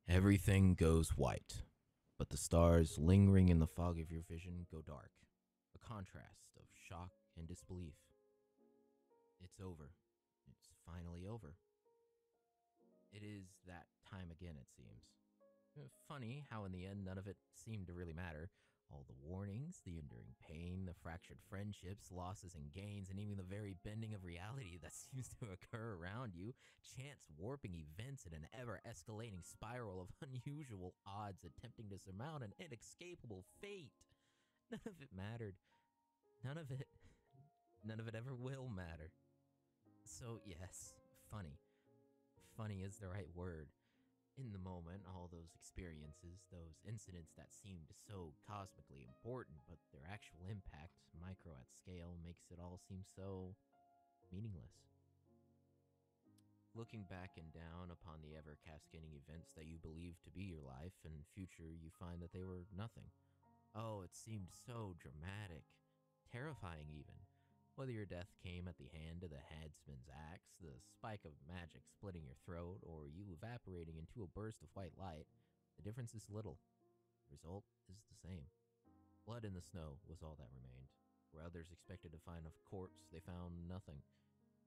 Everything goes white, but the stars lingering in the fog of your vision go dark, a contrast of shock and disbelief. It's over. It's finally over. It is that time again, it seems. Funny how, in the end, none of it seemed to really matter. All the warnings, the enduring pain, the fractured friendships, losses and gains, and even the very bending of reality that seems to occur around you, chance warping events in an ever escalating spiral of unusual odds attempting to surmount an inescapable fate. None of it mattered. None of it. None of it ever will matter. So, yes, funny. Funny is the right word. In the moment, all those experiences, those incidents that seemed so cosmically important, but their actual impact, micro at scale, makes it all seem so meaningless. Looking back and down upon the ever cascading events that you believed to be your life and future, you find that they were nothing. Oh, it seemed so dramatic, terrifying even. Whether your death came at the hand of the headsman's axe, the spike of magic splitting your throat, or you evaporating into a burst of white light, the difference is little. The result is the same. Blood in the snow was all that remained. Where others expected to find a corpse, they found nothing.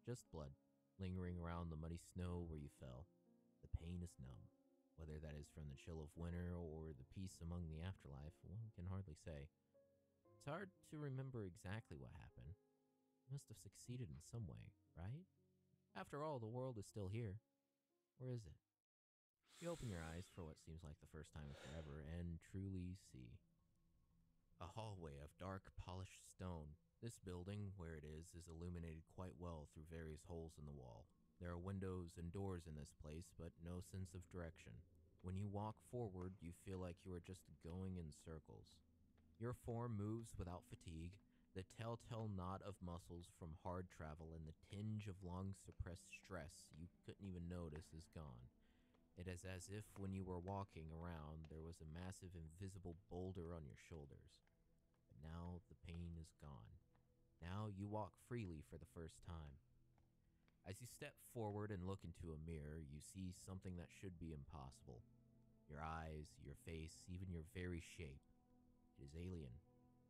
Just blood, lingering around the muddy snow where you fell. The pain is numb. Whether that is from the chill of winter or the peace among the afterlife, one can hardly say. It's hard to remember exactly what happened. You must have succeeded in some way, right? After all, the world is still here. Or is it? You open your eyes for what seems like the first time in forever and truly see. A hallway of dark, polished stone. This building, where it is illuminated quite well through various holes in the wall. There are windows and doors in this place, but no sense of direction. When you walk forward, you feel like you are just going in circles. Your form moves without fatigue. The telltale knot of muscles from hard travel and the tinge of long suppressed stress you couldn't even notice is gone. It is as if when you were walking around, there was a massive invisible boulder on your shoulders. But now the pain is gone. Now you walk freely for the first time. As you step forward and look into a mirror, you see something that should be impossible. Your eyes, your face, even your very shape. It is alien.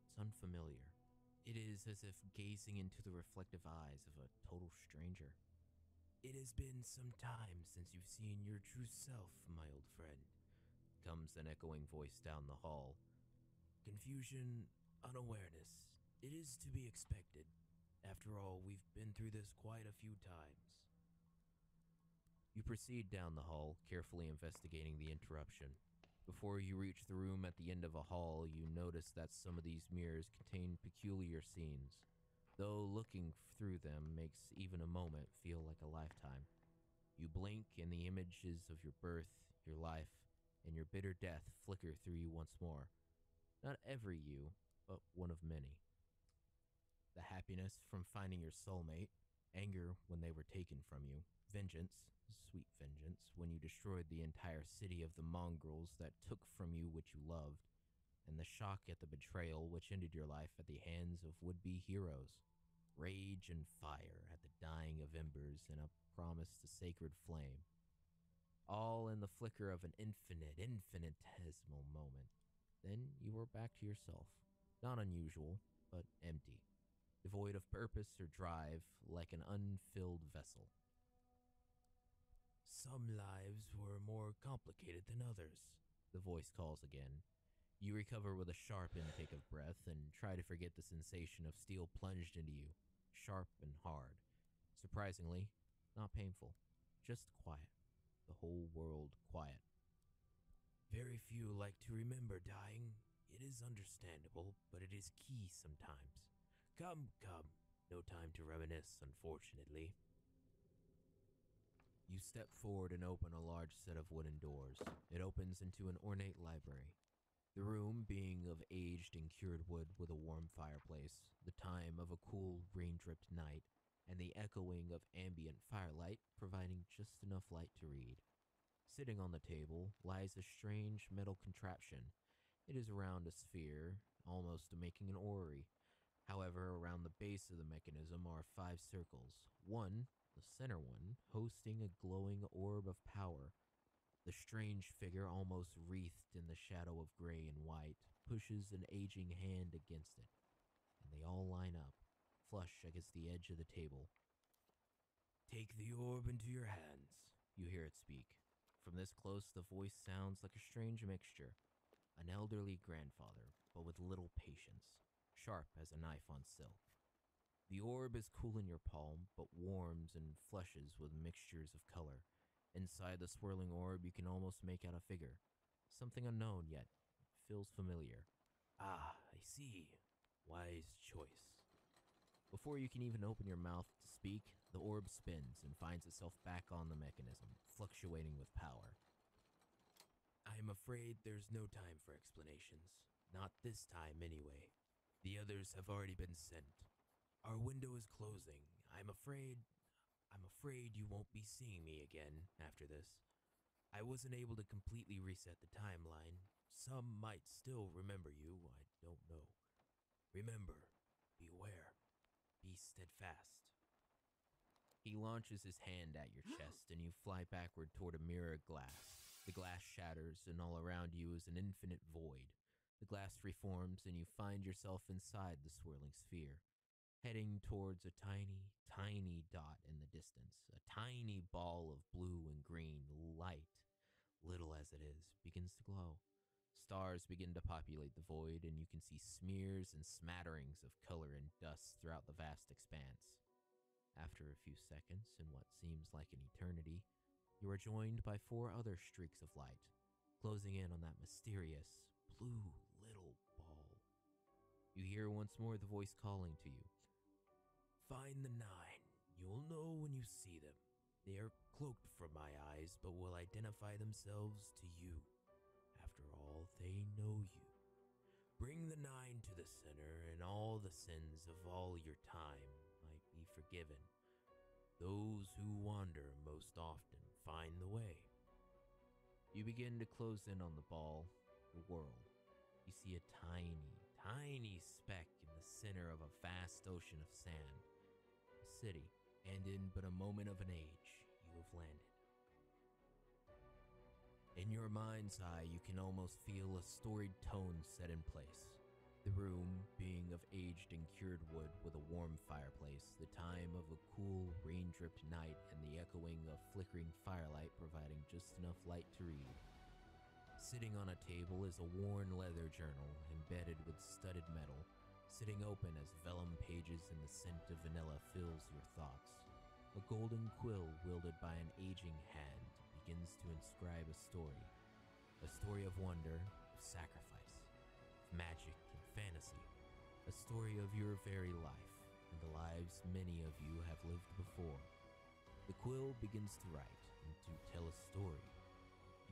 It's unfamiliar. It is as if gazing into the reflective eyes of a total stranger. It has been some time since you've seen your true self, my old friend, comes an echoing voice down the hall. Confusion, unawareness. It is to be expected. After all, we've been through this quite a few times. You proceed down the hall, carefully investigating the interruption. Before you reach the room at the end of a hall, you notice that some of these mirrors contain peculiar scenes, though looking through them makes even a moment feel like a lifetime. You blink and the images of your birth, your life, and your bitter death flicker through you once more. Not every you, but one of many. The happiness from finding your soulmate, anger when they were taken from you, vengeance, sweet vengeance, when you destroyed the entire city of the mongrels that took from you what you loved, and the shock at the betrayal which ended your life at the hands of would-be heroes. Rage and fire at the dying of embers and a promise to sacred flame. All in the flicker of an infinitesimal moment. Then you were back to yourself. Not unusual, but empty. Devoid of purpose or drive, like an unfilled vessel. Some lives were more complicated than others, the voice calls again. You recover with a sharp intake of breath and try to forget the sensation of steel plunged into you, sharp and hard. Surprisingly, not painful, just quiet. The whole world quiet. Very few like to remember dying. It is understandable, but it is key sometimes. Come, come. No time to reminisce, unfortunately. You step forward and open a large set of wooden doors. It opens into an ornate library. The room being of aged and cured wood with a warm fireplace, the time of a cool, rain-dripped night, and the echoing of ambient firelight providing just enough light to read. Sitting on the table lies a strange metal contraption. It is around a sphere, almost making an orrery. However, around the base of the mechanism are 5 circles, one, the center one, hosting a glowing orb of power. The strange figure, almost wreathed in the shadow of gray and white, pushes an aging hand against it, and they all line up, flush against the edge of the table. Take the orb into your hands, you hear it speak. From this close, the voice sounds like a strange mixture. An elderly grandfather, but with little patience, sharp as a knife on silk. The orb is cool in your palm, but warms and flushes with mixtures of color. Inside the swirling orb, you can almost make out a figure. Something unknown, yet feels familiar. Ah, I see. Wise choice. Before you can even open your mouth to speak, the orb spins and finds itself back on the mechanism, fluctuating with power. I am afraid there's no time for explanations. Not this time, anyway. The others have already been sent. Our window is closing. I'm afraid you won't be seeing me again after this. I wasn't able to completely reset the timeline. Some might still remember you, I don't know. Remember, beware, be steadfast. He launches his hand at your chest, and you fly backward toward a mirror of glass. The glass shatters, and all around you is an infinite void. The glass reforms, and you find yourself inside the swirling sphere, heading towards a tiny, tiny dot in the distance. A tiny ball of blue and green light, little as it is, begins to glow. Stars begin to populate the void, and you can see smears and smatterings of color and dust throughout the vast expanse. After a few seconds, in what seems like an eternity, you are joined by four other streaks of light, closing in on that mysterious, blue little ball. You hear once more the voice calling to you. Find the nine. You'll know when you see them. They are cloaked from my eyes, but will identify themselves to you. After all, they know you. Bring the nine to the center, and all the sins of all your time might be forgiven. Those who wander most often find the way. You begin to close in on the ball, the world. You see a tiny, tiny speck in the center of a vast ocean of sand. A city, and in but a moment of an age, you have landed. In your mind's eye, you can almost feel a storied tone set in place. The room being of aged and cured wood with a warm fireplace, the time of a cool, rain-dripped night, and the echoing of flickering firelight providing just enough light to read. Sitting on a table is a worn leather journal embedded with studded metal, sitting open as vellum pages and the scent of vanilla fills your thoughts. A golden quill wielded by an aging hand begins to inscribe a story of wonder, of sacrifice, of magic and fantasy, a story of your very life and the lives many of you have lived before. The quill begins to write and to tell a story,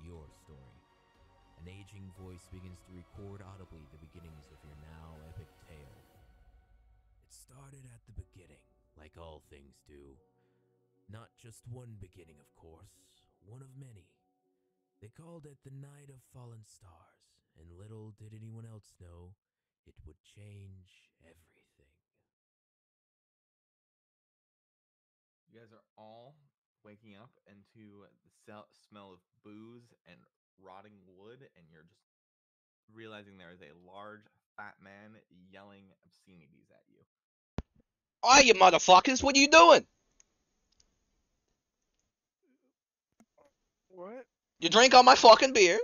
your story. An aging voice begins to record audibly the beginnings of your now epic tale. It started at the beginning, like all things do. Not just one beginning, of course, one of many. They called it the Night of Fallen Stars, and little did anyone else know it would change everything. You guys are all waking up into the smell of booze and rotting wood, and you're just realizing there is a large, fat man yelling obscenities at you. Aye, you motherfuckers, what are you doing? What? You drink all my fucking beer.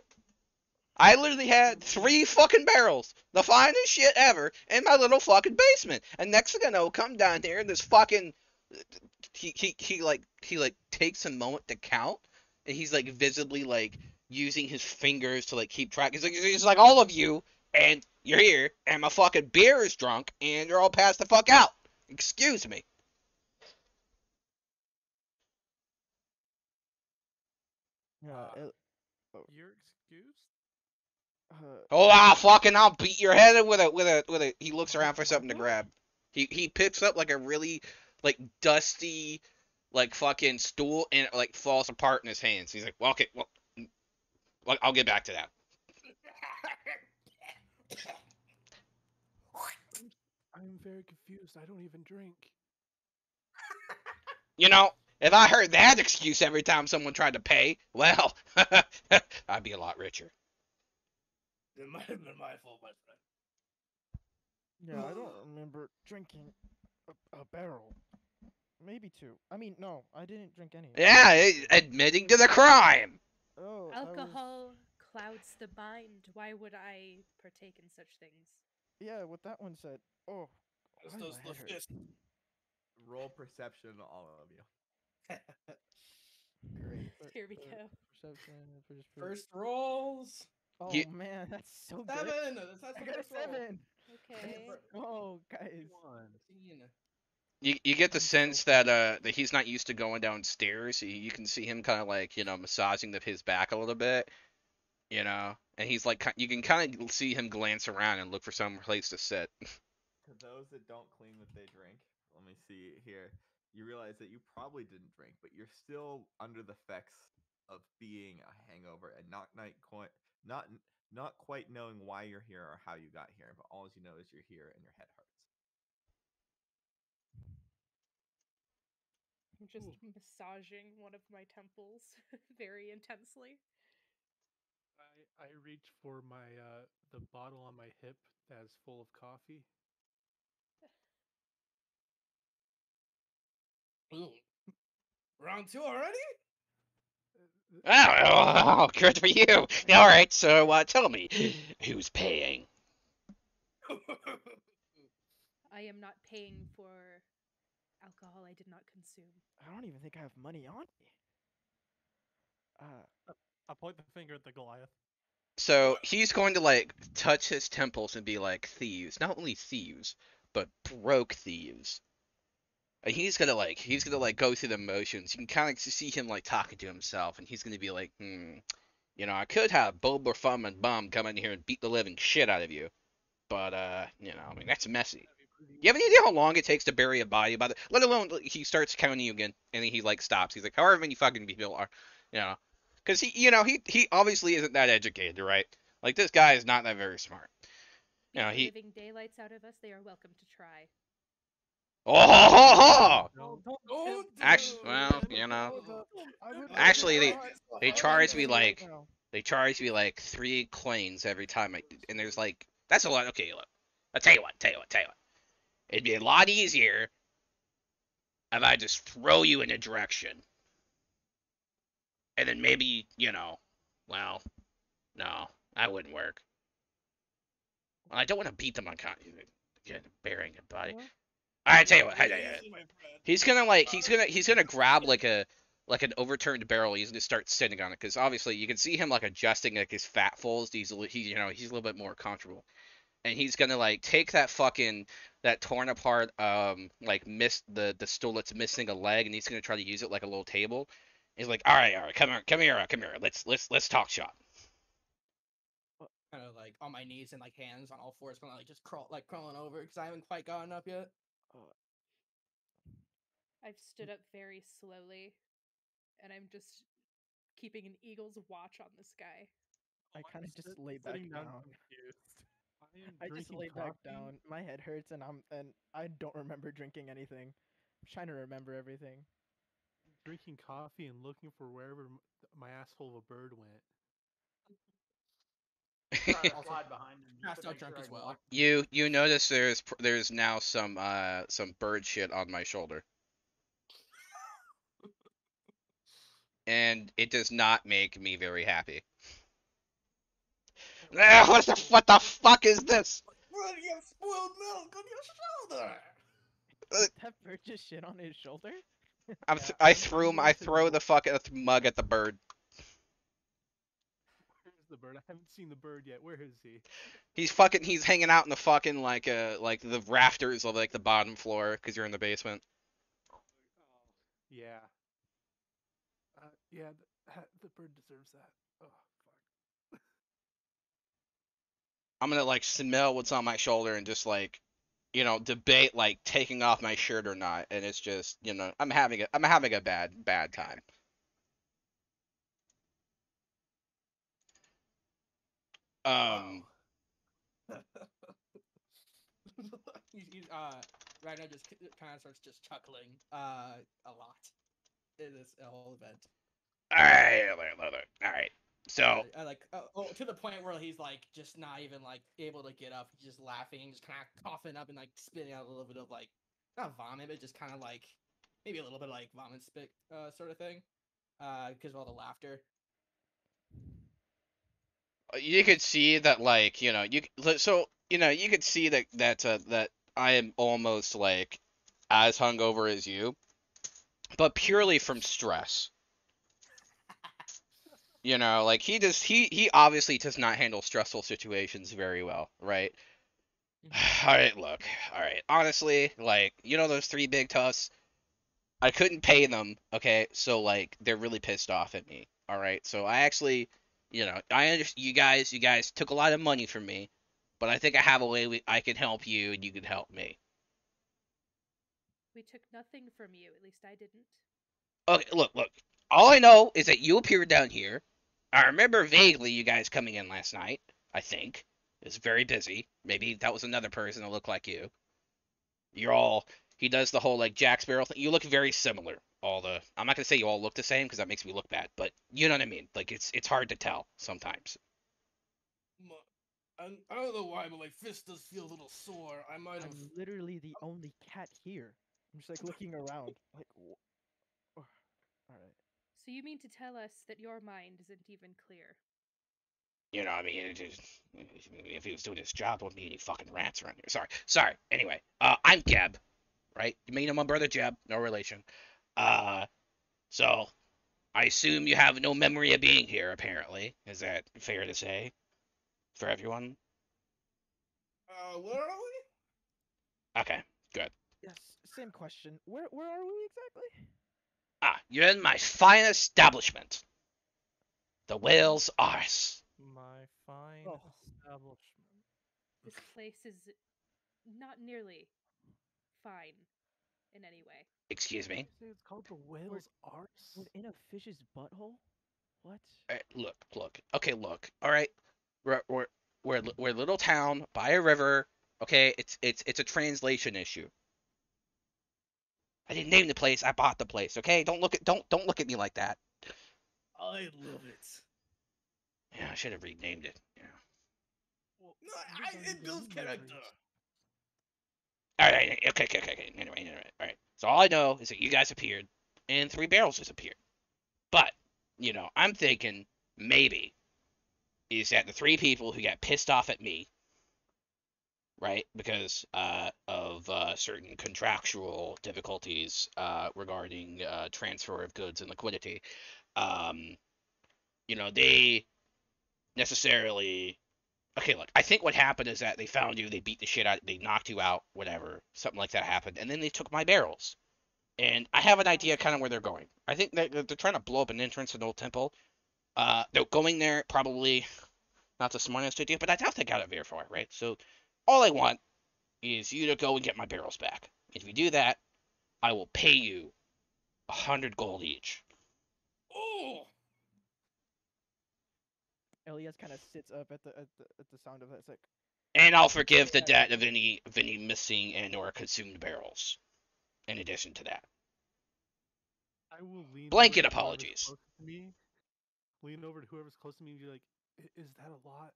I literally had Didn't we? 3 fucking barrels, the finest shit ever, in my little fucking basement. And next thing I know, come down here and this fucking he takes a moment to count, and he's like visibly like using his fingers to like keep track. He's like all of you, and you're here, and my fucking beer is drunk, and you're all passed the fuck out. Excuse me. Yeah. Uh, Oh, you're excused. Oh, fucking, I'll beat your head in with a. He looks around for something to What? grab. He picks up like a really like dusty like fucking stool and it, like falls apart in his hands. He's like, well, okay, well, I'll get back to that. I'm very confused. I don't even drink. You know, If I heard that excuse every time someone tried to pay, well, I'd be a lot richer. It might have been my fault, my friend. Yeah, I don't remember drinking a barrel. Maybe two. I mean, no, I didn't drink any. Yeah, admitting to the crime. Oh, that was. Alcohol clouds the mind. Why would I partake in such things? Yeah, what that one said. Oh, This why does my the head hurt? fist. Roll perception, all of you. Great. Here we go. Perception. First rolls. Oh You- man, that's so good. 7. That's I the got a first roll. 7. Okay. Oh, guys. 15. You get the I'm so sense that he's not used to going downstairs. You can see him kind of like massaging his back a little bit, and he's like you can kind of see him glance around and look for some place to sit. To those that don't claim that they drink, let me see here. You realize that you probably didn't drink, but you're still under the effects of being a hangover and not quite knowing why you're here or how you got here. But all you know is you're here and your head hurts. I'm just massaging one of my temples very intensely. I reach for my the bottle on my hip that's full of coffee. Ooh. Round 2 already? Oh, good for you. All right, so tell me, who's paying? I am not paying for alcohol I did not consume. I don't even think I have money on me. I point the finger at the Goliath. So he's going to like touch his temples and be like, thieves, not only thieves, but broke thieves. And he's gonna go through the motions. You can kind of see him like talking to himself, and he's gonna be like, I could have Boba Fum and Bum come in here and beat the living shit out of you, but I mean that's messy. You have any idea how long it takes to bury a body? Let alone he starts counting you again, and then he like stops. He's like, however many fucking people are, because he obviously isn't that educated, right? Like this guy is not that very smart. Beat the He. living daylights out of us. They are welcome to try. Oh, Don't Actually, do well, it. Actually, they charge charge me like they charge me like 3 claims every time and there's like that's a lot. Okay, look, I'll tell you what. It'd be a lot easier if I just throw you in a direction, and then maybe well, no, that wouldn't work. Well, I don't want to beat them on burying a body. What? All right, tell you what. Easy, my friend. He's gonna grab like an overturned barrel. He's gonna start sitting on it because obviously you can see him like adjusting like his fat folds. He's a little bit more comfortable, and he's gonna like take that torn apart like the stool that's missing a leg, and he's gonna try to use it like a little table. He's like, all right, come here. Let's talk shop. Kind of like on my knees and like hands on all fours, kind of like just crawling over because I haven't quite gotten up yet. I've stood up very slowly, and I'm just keeping an eagle's watch on this guy. I kind of just lay back down. Confused. I just lay back down. My head hurts, and I don't remember drinking anything. I'm trying to remember everything. Drinking coffee and looking for wherever my asshole of a bird went. Slide behind him. just Passed to out make drunk sure as I well. walk. You notice there's now some bird shit on my shoulder. And it does not make me very happy. What the fuck is this? Bro, you have spoiled milk on your shoulder. That bird just shit on his shoulder. I throw the fucking mug at the bird. Where's the bird? I haven't seen the bird yet. Where is he? He's hanging out in the fucking like the rafters of like the bottom floor because you're in the basement. Oh, yeah. Yeah, the bird deserves that. Oh, fuck. I'm gonna like smell what's on my shoulder and just like debate like taking off my shirt or not, and it's just I'm having a bad time. He's Ragnar just kind of starts just chuckling a lot. in this whole event. All right. So I like to the point where he's like just not even like able to get up, he's just laughing, just kind of coughing up and like spitting out a little bit of like not vomit, but just kind of like maybe a little bit of, like vomit spit sort of thing, because of all the laughter. you could see that, like, you could see that I am almost like as hungover as you, but purely from stress. Like he obviously does not handle stressful situations very well, right? All right, look. All right. Honestly, like, those three big toughs, I couldn't pay them, okay? So like they're really pissed off at me. All right. So I actually, I understand you guys took a lot of money from me, but I think I have a way I can help you and you can help me. We took nothing from you. At least I didn't. Okay, look. All I know is that you appeared down here. I remember vaguely you guys coming in last night, I think. It was very busy. Maybe that was another person that looked like you. You're all he does the whole like Jack Sparrow thing. You look very similar. I'm not gonna say you all look the same because that makes me look bad, but you know what I mean. Like it's hard to tell sometimes. I don't know why, but my fist does feel a little sore. I might have. I'm literally the only cat here. I'm just like looking around, like, all right. So you mean to tell us that your mind isn't even clear? I mean, if he was doing his job, wouldn't be any fucking rats around here. Sorry. Anyway, I'm Geb, right? You may know my brother Jeb, no relation. Uh, so I assume you have no memory of being here. Apparently, is that fair to say for everyone? Where are we? Okay, good. Yes, same question. Where are we exactly? You're in my fine establishment, the Whale's Arse. My fine Oh. establishment. This place is not nearly fine in any way. Excuse me. You say it's called the whale's arse? Within a fish's butthole? What? Look. Okay, look. All right, we're a little town by a river. Okay, it's a translation issue. I didn't name the place. I bought the place. Okay, don't look at me like that. I love it. Yeah, I should have renamed it. Yeah. Well, No, these aren't it builds even character. memories. All right. Okay. Anyway. All right. So all I know is that you guys appeared, and three barrels disappeared. But I'm thinking maybe is that the three people who got pissed off at me, right, because of certain contractual difficulties regarding transfer of goods and liquidity, um, they necessarily. Okay, look, I think what happened is that they found you, they beat the shit out, they knocked you out, whatever, something like that happened, and then they took my barrels. And I have an idea kind of where they're going. I think they're trying to blow up an entrance to an old temple. They're going there, probably not the smartest idea, but I doubt they got it very far, right? So all I want is you to go and get my barrels back. If you do that, I will pay you 100 gold each. Oh, Elias kind of sits up at the sound of that. It's like, And I'll forgive the debt of any missing and or consumed barrels. In addition to that, I will blanket over to apologies. close to me. Lean over to whoever's close to me and be like, "Is that a lot?"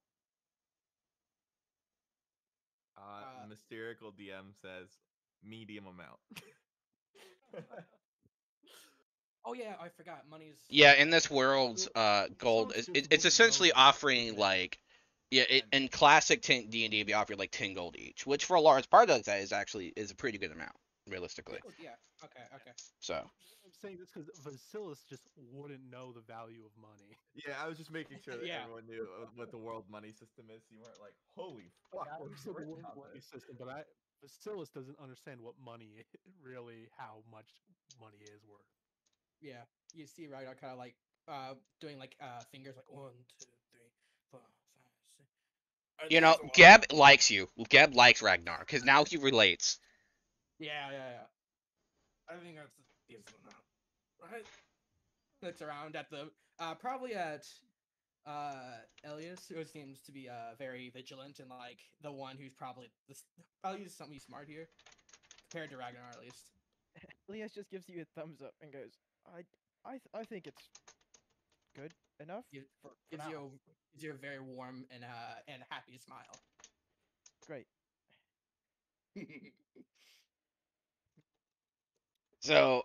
Mysterical DM says medium amount. oh yeah, I forgot. Money's. Yeah, in this world, gold Someone it's just wouldn't essentially know that. offering like, yeah, in classic D and D, be offering like 10 gold each, which for a large part of that is a pretty good amount, realistically. Yeah. Okay. So I'm saying this because Vasilis just wouldn't know the value of money. Yeah, I was just making sure that Yeah. everyone knew what the world money system is. So you weren't like, holy fuck, I we're understand the worried world about money this. system, but Vasilis doesn't understand what money really, how much money is worth. Yeah. You see Ragnar kind of like doing like fingers like 1, 2, 3, 4, 5, 6. That's a lot. Geb likes you. Geb likes Ragnar because now he relates. Yeah. I think that's a decent amount, right? Looks around at the probably at Elias, who seems to be very vigilant and like the one who's probably I'll use something smart here compared to Ragnar at least. Elias just gives you a thumbs up and goes, I think it's good enough Give, for gives now. you gives you a very warm and happy smile. Great. So,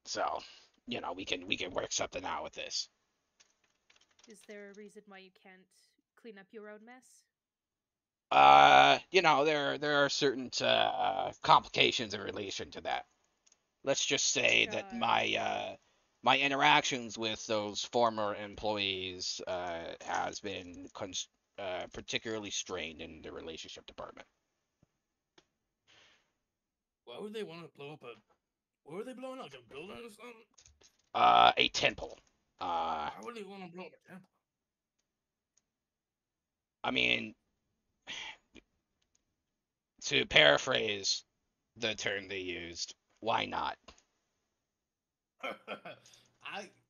so, we can work something out with this. Is there a reason why you can't clean up your own mess? There are certain complications in relation to that. Let's just say Which that are my interactions with those former employees has been particularly strained in the relationship department. Why would they want to blow up a? What were they blowing up? Like a building or something? A temple. Why would they want to blow up a temple? I mean, to paraphrase the term they used, why not?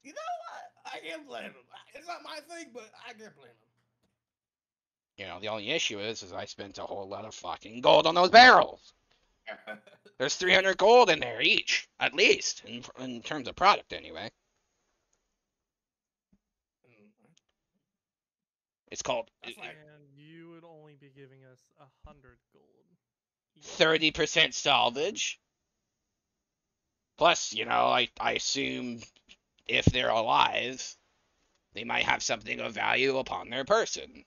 You know what? I can't blame them. It's not my thing, but I can't blame The only issue is I spent a whole lot of fucking gold on those barrels. them. There's 300 gold in there each, at least, in terms of product, anyway. It's called That's like And you would only be giving us 100 gold. each. 30% salvage. Plus, I assume if they're alive, they might have something of value upon their person.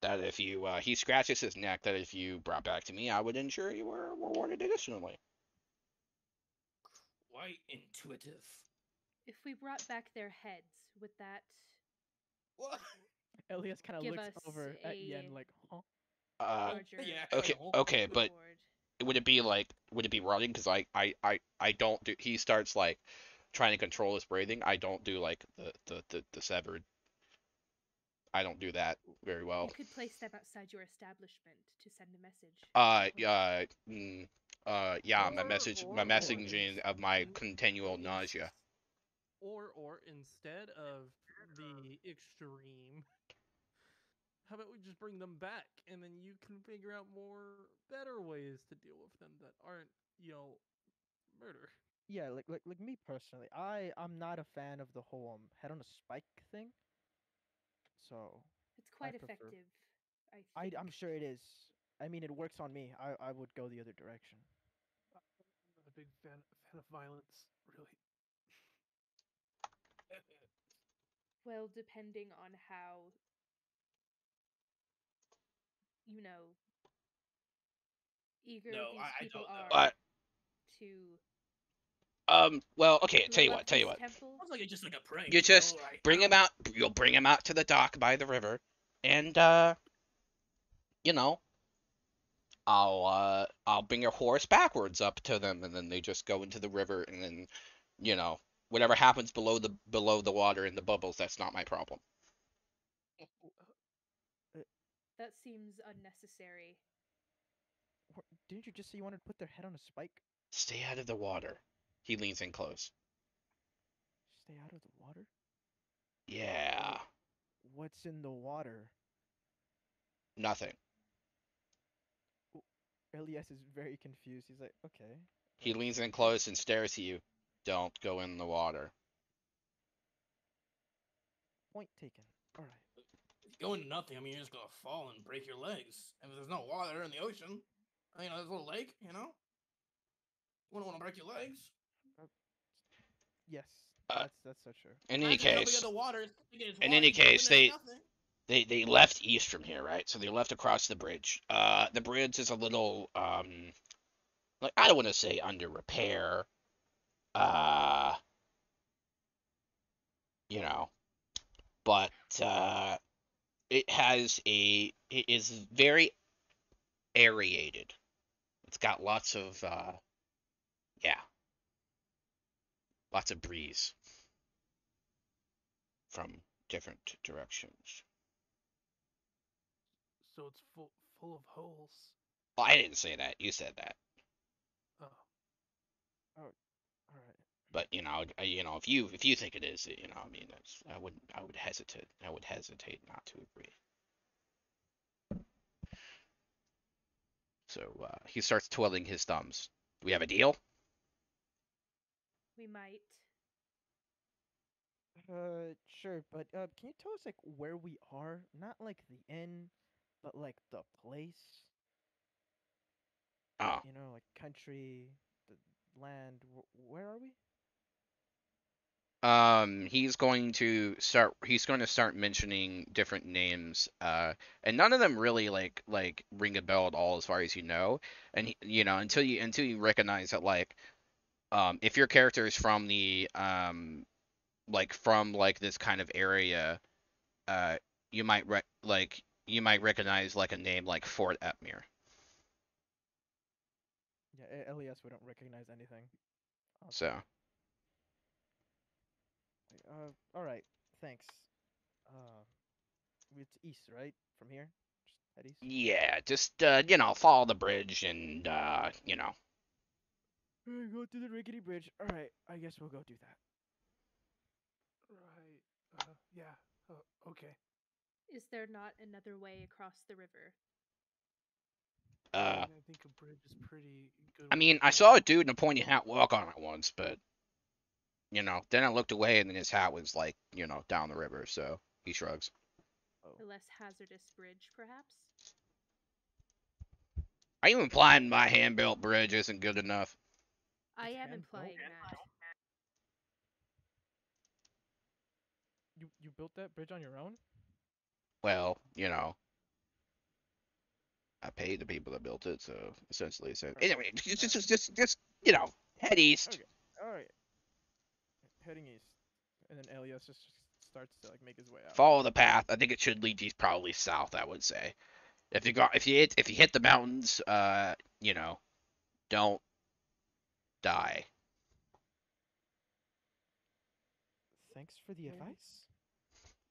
That if you, he scratches his neck, that if you brought back to me, I would ensure you were rewarded additionally. quite intuitive. if we brought back their heads, would that What? Elias kind of give looks us over at Yen a like, huh? larger Yeah. Okay, but reward? would it be running? Because I don't do. He starts like trying to control his breathing. I don't do like the severed. I don't do that very well. You could place them outside your establishment to send a message. Yeah, my Or messaging of my in- continual nausea. Or instead of the extreme, how about we just bring them back and then you can figure out better ways to deal with them that aren't, murder. Yeah, like me personally, I'm not a fan of the whole head on a spike thing. So It's I quite prefer. effective, I think. I'm sure it is. I mean, it works on me. I would go the other direction. I'm not a big fan of violence, really. Well, depending on how, you know, eager No, these I people don't know. are to Well, okay, clean up tell you this what. temple. Sounds like it's just like a prank. You just Like, bring him out. You'll bring him out to the dock by the river, and you know, I'll bring your horse backwards up to them, and then they just go into the river, and then, you know, whatever happens below the water in the bubbles, that's not my problem. That seems unnecessary. Didn't you just say you wanted to put their head on a spike? Stay out of the water. He leans in close. Stay out of the water? Yeah, What's in the water? nothing. Elias is very confused. He's like, okay. He leans in Good. close and stares at you. Don't go in the water. Point taken. All right. if you go into nothing, I mean, you're just gonna fall and break your legs. And if there's no water in the ocean, there's a little lake, you wouldn't want to break your legs. Yes, Uh, that's so true. in any Imagine jumping in case, the water, thinking it's in water, any you jump in, case, there's nothing. they left east from here, right? So they left across the bridge. The bridge is a little like I don't want to say under repair. Uh, you know, but it is very aerated. It's got yeah, lots of breeze from different directions. So it's full of holes. Well, I didn't say that. You said that. Oh, Oh, all right. But if you think it is, I mean, I would hesitate not to agree. So he starts twiddling his thumbs. Do we have a deal? We might. Sure, but can you tell us like where we are? Not like the inn, but like the place. Oh, You know, like country, the land. Where are we? He's going to start mentioning different names, and none of them really like ring a bell at all as far as you know. And until you recognize that if your character is from the from like this kind of area, uh you might recognize like a name like Fort Epmere. Yeah, Elias, we don't recognize anything. So All right. Thanks. Uh, it's east, right? From here, just head east. yeah, just follow the bridge and Alright, go to the rickety bridge. All right, I guess we'll go do that. Right. Yeah. Okay. Is there not another way across the river? uh I think a bridge is pretty good I way to mean, I go. saw a dude in a pointy hat walk on it once, but then I looked away and then his hat was like, down the river, so he shrugs. Oh, A less hazardous bridge, perhaps? Are you implying my hand-built bridge isn't good enough? I it's am hand built. implying that. You built that bridge on your own? Well, I paid the people that built it, so essentially, anyway, just head east. Okay. All right. Heading east, and then Elias just starts to like make his way out. Follow the path. I think it should lead you probably south, I would say. If you hit the mountains, don't die. Thanks for the advice.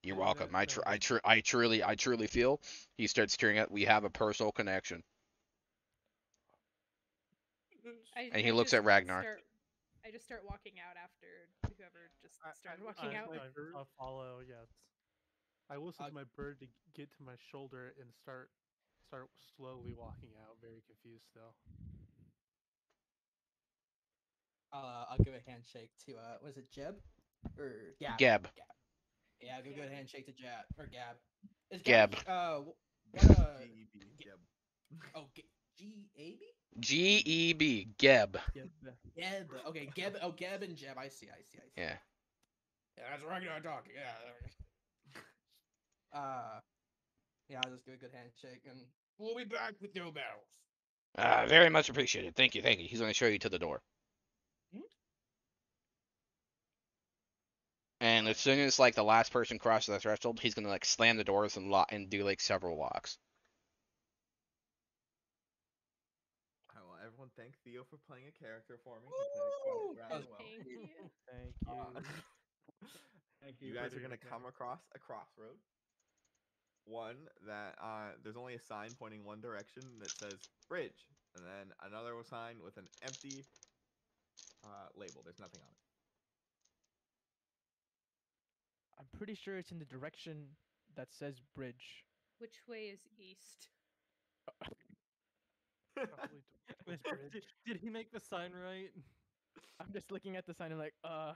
You're Yeah, welcome. that I truly feel. He starts tearing up. We have a personal connection, and he looks at Ragnar. I just start walking out after whoever just started I walking out. like follow. Yes. I whistle to my bird to get to my shoulder and start slowly walking out, very confused still. I'll give a handshake to was it Jeb or Gab? Geb. Gab. Yeah, I'll give a good handshake to Jab or Gab. Is Geb. Gab what GEB. Yep. oh G-A-B? Geb. Geb. Geb. Okay, Geb. Oh, Geb and Jeb. I see. Yeah. Yeah, that's regular talk. Yeah. Yeah, I'll just give a good handshake and we'll be back with your barrels. Very much appreciated. Thank you. Thank you. He's going to show you to the door. Hmm? And as soon as like the last person crosses the threshold, he's gonna like slam the doors and lock and do like several locks. I want everyone thank Theo for playing a character for me. He played Woo! it rather well. Thank you. Thank you. Thank You guys are gonna come across a crossroad. One that there's only a sign pointing one direction that says bridge, and then another sign with an empty label. There's nothing on it. I'm pretty sure it's in the direction that says bridge. Which way is east? Probably this bridge. Did he make the sign right? I'm just looking at the sign and like,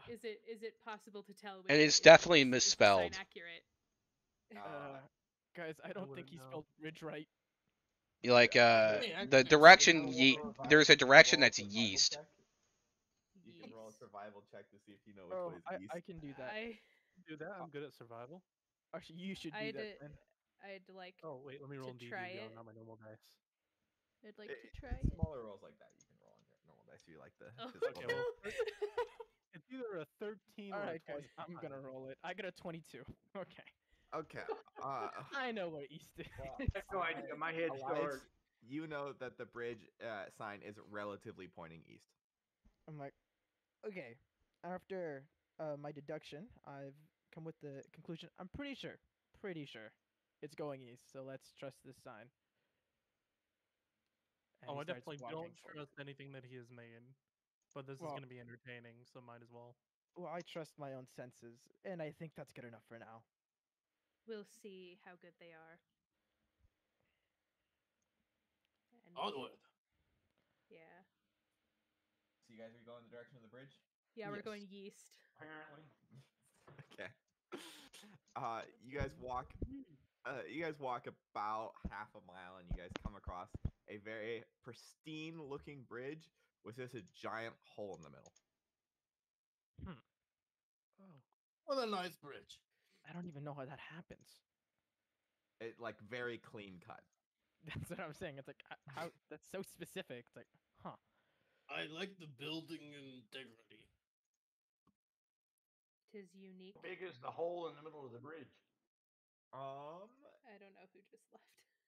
Is it possible to tell which And way it's is definitely east? Is the misspelled. sign accurate? guys, I don't think wouldn't he know. spelled bridge right. You like Yeah, the I direction there's a You can direction roll a that's survival yeast. check. You can roll a Yeast. survival check to see if you know which Oh, way is east. I can do that. Do that. I'm good at survival. Actually, you should I do had that. to, Then. I had to like Oh wait, let me roll to in D&D try now, it. not my normal dice. I'd like to try it. Smaller rolls like that you can roll on your normal dice if you like the Oh physical Okay, no! well, it's either a 13 All or right, a guys, I'm gonna 25. roll it. I got a 22. Okay. Okay. I know where east is. I have no idea. My head's Elias, short. you know that the bridge sign is relatively pointing east. I'm like, okay. After my deduction, I've come with the conclusion. I'm pretty sure it's going east. So let's trust this sign. And Oh, he I starts definitely walking don't forward. trust anything that he has made. But this is Well- going to be entertaining, so might as well. Well, I trust my own senses, and I think that's good enough for now. We'll see how good they are. And Onward. Yeah. So you guys are going the direction of the bridge? Yeah, we're Yes. going yeast. Apparently. Okay. You guys walk. You guys walk about half a mile, and you guys come across a very pristine-looking bridge with just a giant hole in the middle. Oh, What a nice bridge. I don't even know how that happens. It like very clean cut. That's what I'm saying. It's like how that's so specific. It's like, huh? I like the building integrity. Tis unique. How big is the hole in the middle of the bridge? I don't know who just left.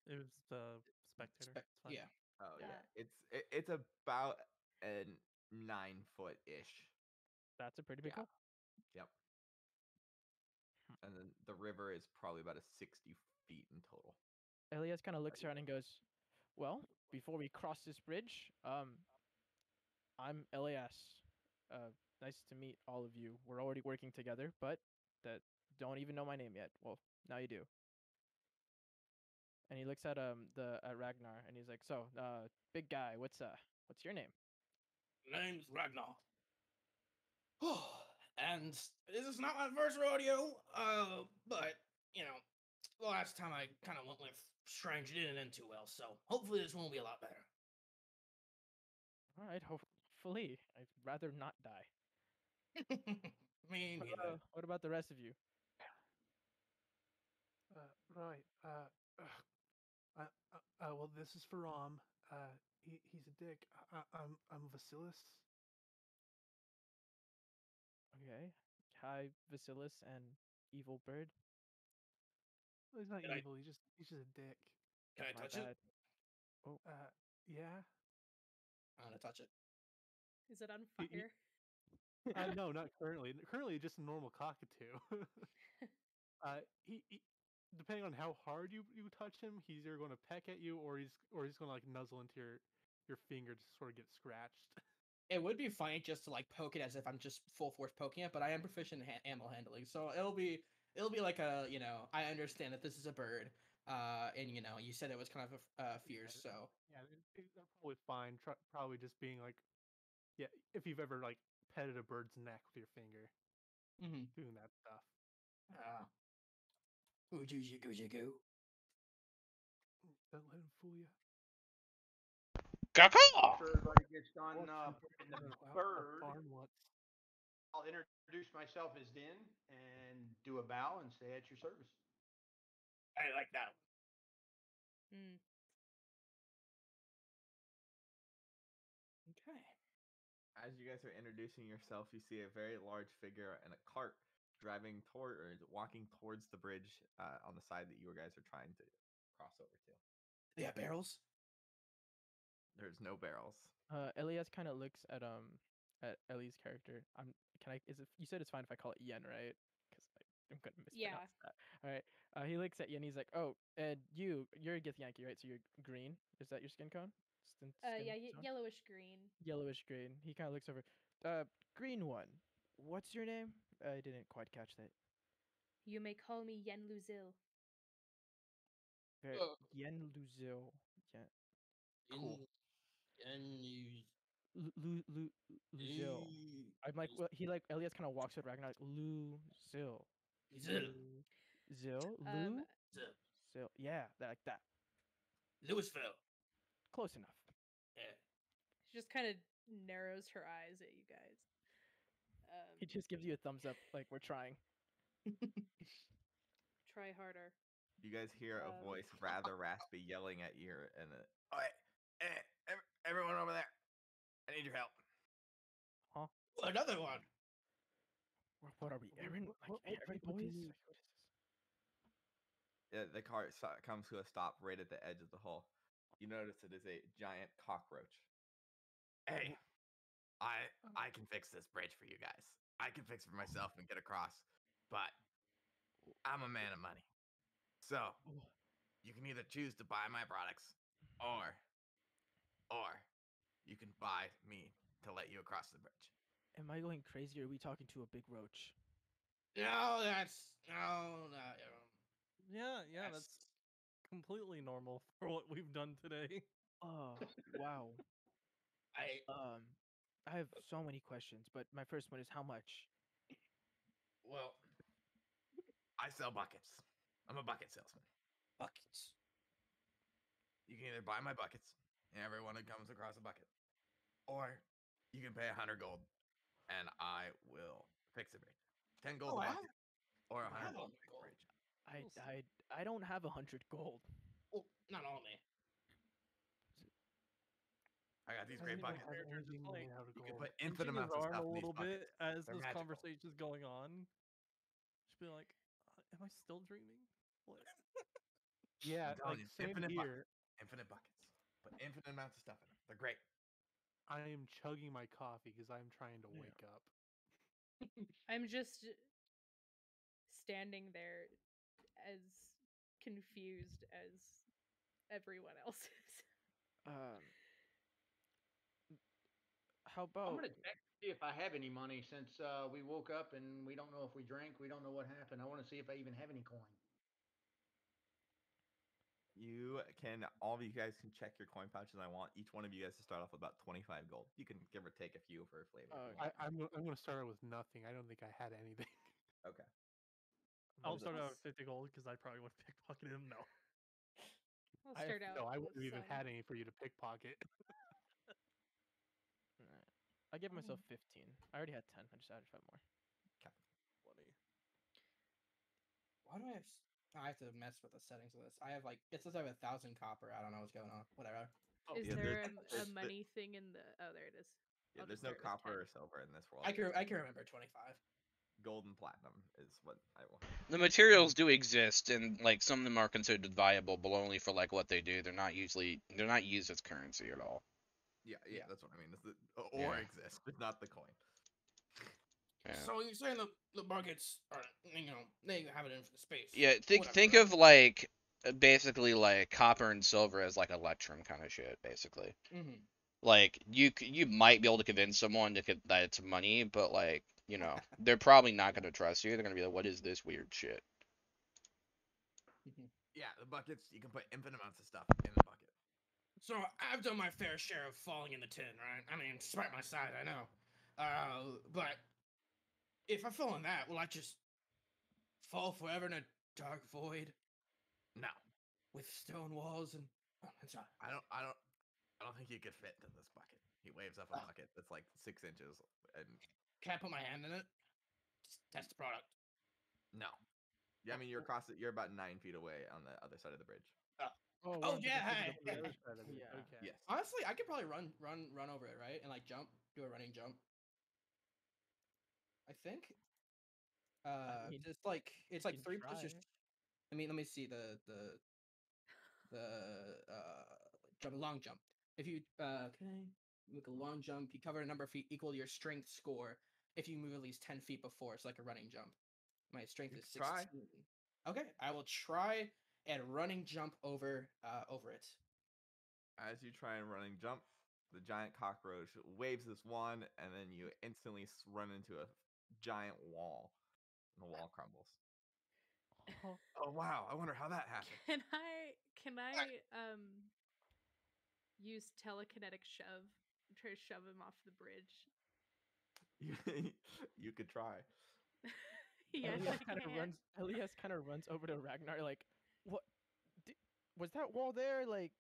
it was the spectator. It's fine. Yeah. Oh yeah, Uh, it's about a 9 foot ish. That's a pretty big Yeah. hole. Yep. And then the river is probably about a 60 feet in total. Elias kind of looks around and goes, "Well, before we cross this bridge, I'm Elias. Nice to meet all of you. We're already working together, but that don't even know my name yet. Well, now you do." And he looks at at Ragnar and he's like, "So, big guy, what's your name?" Name's Ragnar. And this is not my first rodeo, but, you know, the last time I kind of went with strange didn't end too well, so hopefully this one will be a lot better. All right, hopefully. I'd rather not die. Me neither. What about the rest of you? Right. Well, this is for Rom. He's a dick. I'm Vasilis. Okay. Hi, Vasilis and Evil Bird. Well, he's not Can I- evil. He's just a dick. Can I My touch it? bad. Oh, Yeah. I'm gonna touch it. Is it on Y- y- fire? No, not currently. Currently, just a normal cockatoo. He depending on how hard you touch him, he's either going to peck at you or he's going to like nuzzle into your finger to sort of get scratched. It would be funny just to like poke it as if I'm just full force poking it, but I am proficient in animal handling, so it'll be like a, you know, I understand that this is a bird, and you know you said it was kind of fierce, so Yeah, they're probably fine. Probably just being like, yeah, if you've ever like petted a bird's neck with your finger, mm-hmm. doing that stuff. Ooh, Don't let him fool you. Caw. After everybody gets done in the bird, Barn once. I'll introduce myself as Din and do a bow and say at your service. I like that. Mm. Okay. As you guys are introducing yourself, you see a very large figure in a cart driving toward or walking towards the bridge on the side that you guys are trying to cross over to. They have barrels. There's no barrels. Elias kind of looks at Ellie's character. Is it, you said it's fine if I call it Yen, right? Because I'm gonna Yeah. mispronounce that. All right. He looks at Yen. He's like, "Oh, and you're a Githyanki, right? So you're green. Is that your skin cone? Skin Yeah, tone? yellowish green. Yellowish green." He kind of looks over. Green one. What's your name? I didn't quite catch that. You may call me Yen Luzil. Uh, Yen Luzil. Yeah. Cool. Luzil. I'm like, well, Elias kind of walks with Ragnar like Luzil. Zil. Zil. Zil. Yeah, like that. Louisville. Close enough. Yeah. She just kind of narrows her eyes at you guys. He just gives you a thumbs up, like we're trying. Try harder. You guys hear a voice rather raspy yelling at you, and oh, everyone over there, I need your help. Huh? Another one. What are we, Aaron? Like Aaron what do you boys? need? Like, what is this? The cart comes to a stop right at the edge of the hole. You notice it is a giant cockroach. Hey, I can fix this bridge for you guys. I can fix it for myself and get across, but I'm a man of money. So you can either choose to buy my products, or you can buy me to let you across the bridge. Am I going crazy or are we talking to a big roach? No, that's no. Yeah, that's completely normal for what we've done today. Oh, wow. I Um, I have so many questions, but my first one is how much? Well, I sell buckets. I'm a bucket salesman. buckets. You can either buy my buckets, and everyone that comes across a bucket, or you can pay 100 gold, and I will fix the bridge. 10 gold Oh, a I have, bucket, or a I hundred have gold all to my fix the gold. bridge. I We'll see. I I don't have 100 gold. Well, not only. I got these I don't great even buckets. have Character just anything like made out of You can gold. put infinite Pinching his amounts of arm a stuff in these little buckets. bit as They're this magical. conversation's going on. Just be like, am I still dreaming? What? I'm Yeah, telling like you, same infinite buckets. here. Infinite buckets. Put infinite amounts of stuff in them. They're great. I am chugging my coffee because I'm trying to Yeah. wake up. I'm just standing there as confused as everyone else is. Um, how I'm about gonna check to see if I have any money since we woke up and we don't know if we drank. We don't know what happened. I want to see if I even have any coin. You can, all of you guys can check your coin pouches. I want each one of you guys to start off with about 25 gold. You can give or take a few for flavor if you want. I'm gonna start out with nothing. I don't think I had anything. Okay. I'll What is start it? out with 50 gold because I probably would have pickpocketed him. No, I'll I have start out no, I with wouldn't have even some. had any for you to pickpocket. Alright. I give myself 15. I already had 10. I just added 5 more. Okay. Funny. Why do I have? I have to mess with the settings of this. I have like it says I have 1,000 copper. I don't know what's going on. Whatever. Oh, Is Yeah, there a there's, money thing in the? Oh, there it is. yeah, I'll there's just no start with copper 10. or silver in this world. I can remember 25. Gold and platinum is what I will have. The materials do exist, and like some of them are considered viable, but only for like what they do. They're not used as currency at all. Yeah, Yeah. that's what I mean. It's the, or Yeah. exist, but not the coin. Yeah. So you're saying the buckets are they have it in for the space? Yeah. Think Whatever, think right? of like basically like copper and silver as like electrum kind of shit, basically. Mm-hmm. Like you might be able to convince someone that it's money, but like they're probably not gonna trust you. They're gonna be like, "What is this weird shit?" Yeah, the buckets, you can put infinite amounts of stuff in the bucket. So I've done my fair share of falling in the tin, right? I mean, despite my size, I know. But if I fall in that, will I just fall forever in a dark void No, with stone walls and? Oh, it's not. I don't think you could fit into this bucket. He waves up a bucket that's like 6 inches, and Can I put my hand in it? Just test the product. no. Yeah, I mean you're about 9 feet away on the other side of the bridge. Oh, Oh we're on yeah, different sides of hey. the The other bridge. side of it. Yeah. Okay. Yes. Honestly, I could probably run over it, right? And like jump, do a running jump. I think. mean, Just like you it's like can 3 plus your. try. Let me see the jump long jump. If you okay, make a long jump, you cover a number of feet equal to your strength score. If you move at least 10 feet before, it's like a running jump. My strength You is can try. 16. Okay, I will try and running jump over it. As you try and running jump, the giant cockroach waves this wand, and then you instantly run into a giant wall, and the wall crumbles. Oh, Oh wow! I wonder how that happened. Can I use telekinetic shove? Try to shove him off the bridge. You, you could try. Yes, Elias I kind of can. runs. Elias kind of runs over to Ragnar, like, "What? Was that wall there? Like,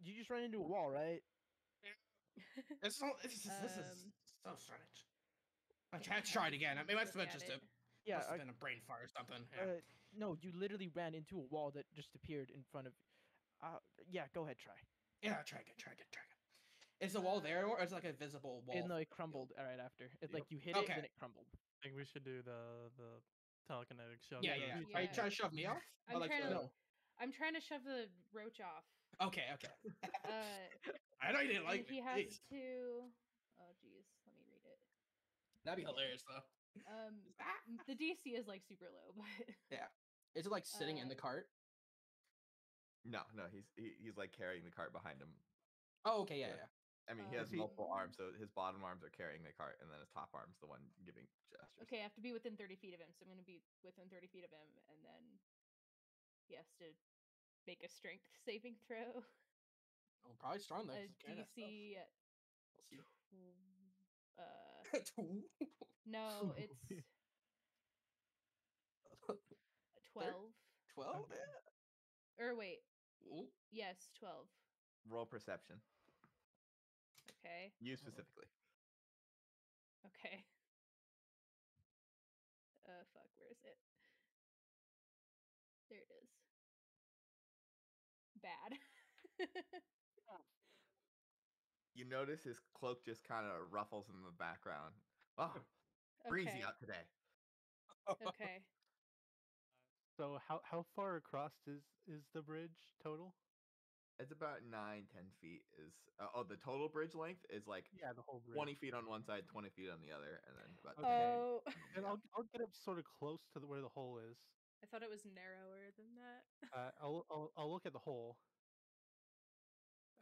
you just ran into a wall, right?" This is Um, so strange. I can't try it again. I mean, it must look have been at just it. Yeah. must have been a brain fart or something. Yeah. No, you literally ran into a wall that just appeared in front of. Yeah. Go ahead, try. Yeah, try again, try again, try again. Is the wall there, or is it like a visible wall? No, from it the field? crumbled right after. It Yep. like you hit it, Okay. then it crumbled. I think we should do the telekinetic shove. Yeah, for yeah, the yeah. Yeah. Are you second. trying to shove me off? Or I'm like trying to. No. I'm trying to shove the roach off. Okay, okay. Uh, I know you didn't and like me. he has Jeez. to. Oh, geez. Let me read it. That'd be hilarious, though. The DC is like super low, but Yeah. Is it like sitting in uh, the cart? No, he's like carrying the cart behind him. Oh, okay, yeah, But, yeah. I mean, he has Is he- multiple arms, so his bottom arms are carrying the cart, and then his top arm's the one giving gestures. okay, I have to be within 30 feet of him, so I'm gonna be within 30 feet of him, and then he has to make a strength saving throw. Oh, probably strong though. 'cause it's carrying that stuff. DC. We'll see. Tw- no, it's 12. 12? Okay. Or wait, Ooh. yes, 12. Roll perception. Okay. You specifically. Okay. Fuck, where is it? There it is. Bad. You notice his cloak just kind of ruffles in the background. Oh, breezy Okay. out today. Okay. So how far across is the bridge total? It's about 9-10 feet. The total bridge length is like Yeah, the whole bridge. 20 feet on one side, 20 feet on the other, and then about Okay. 10 Oh, feet on And the other. I'll get up sort of close to where the hole is. I thought it was narrower than that. I'll look at the hole.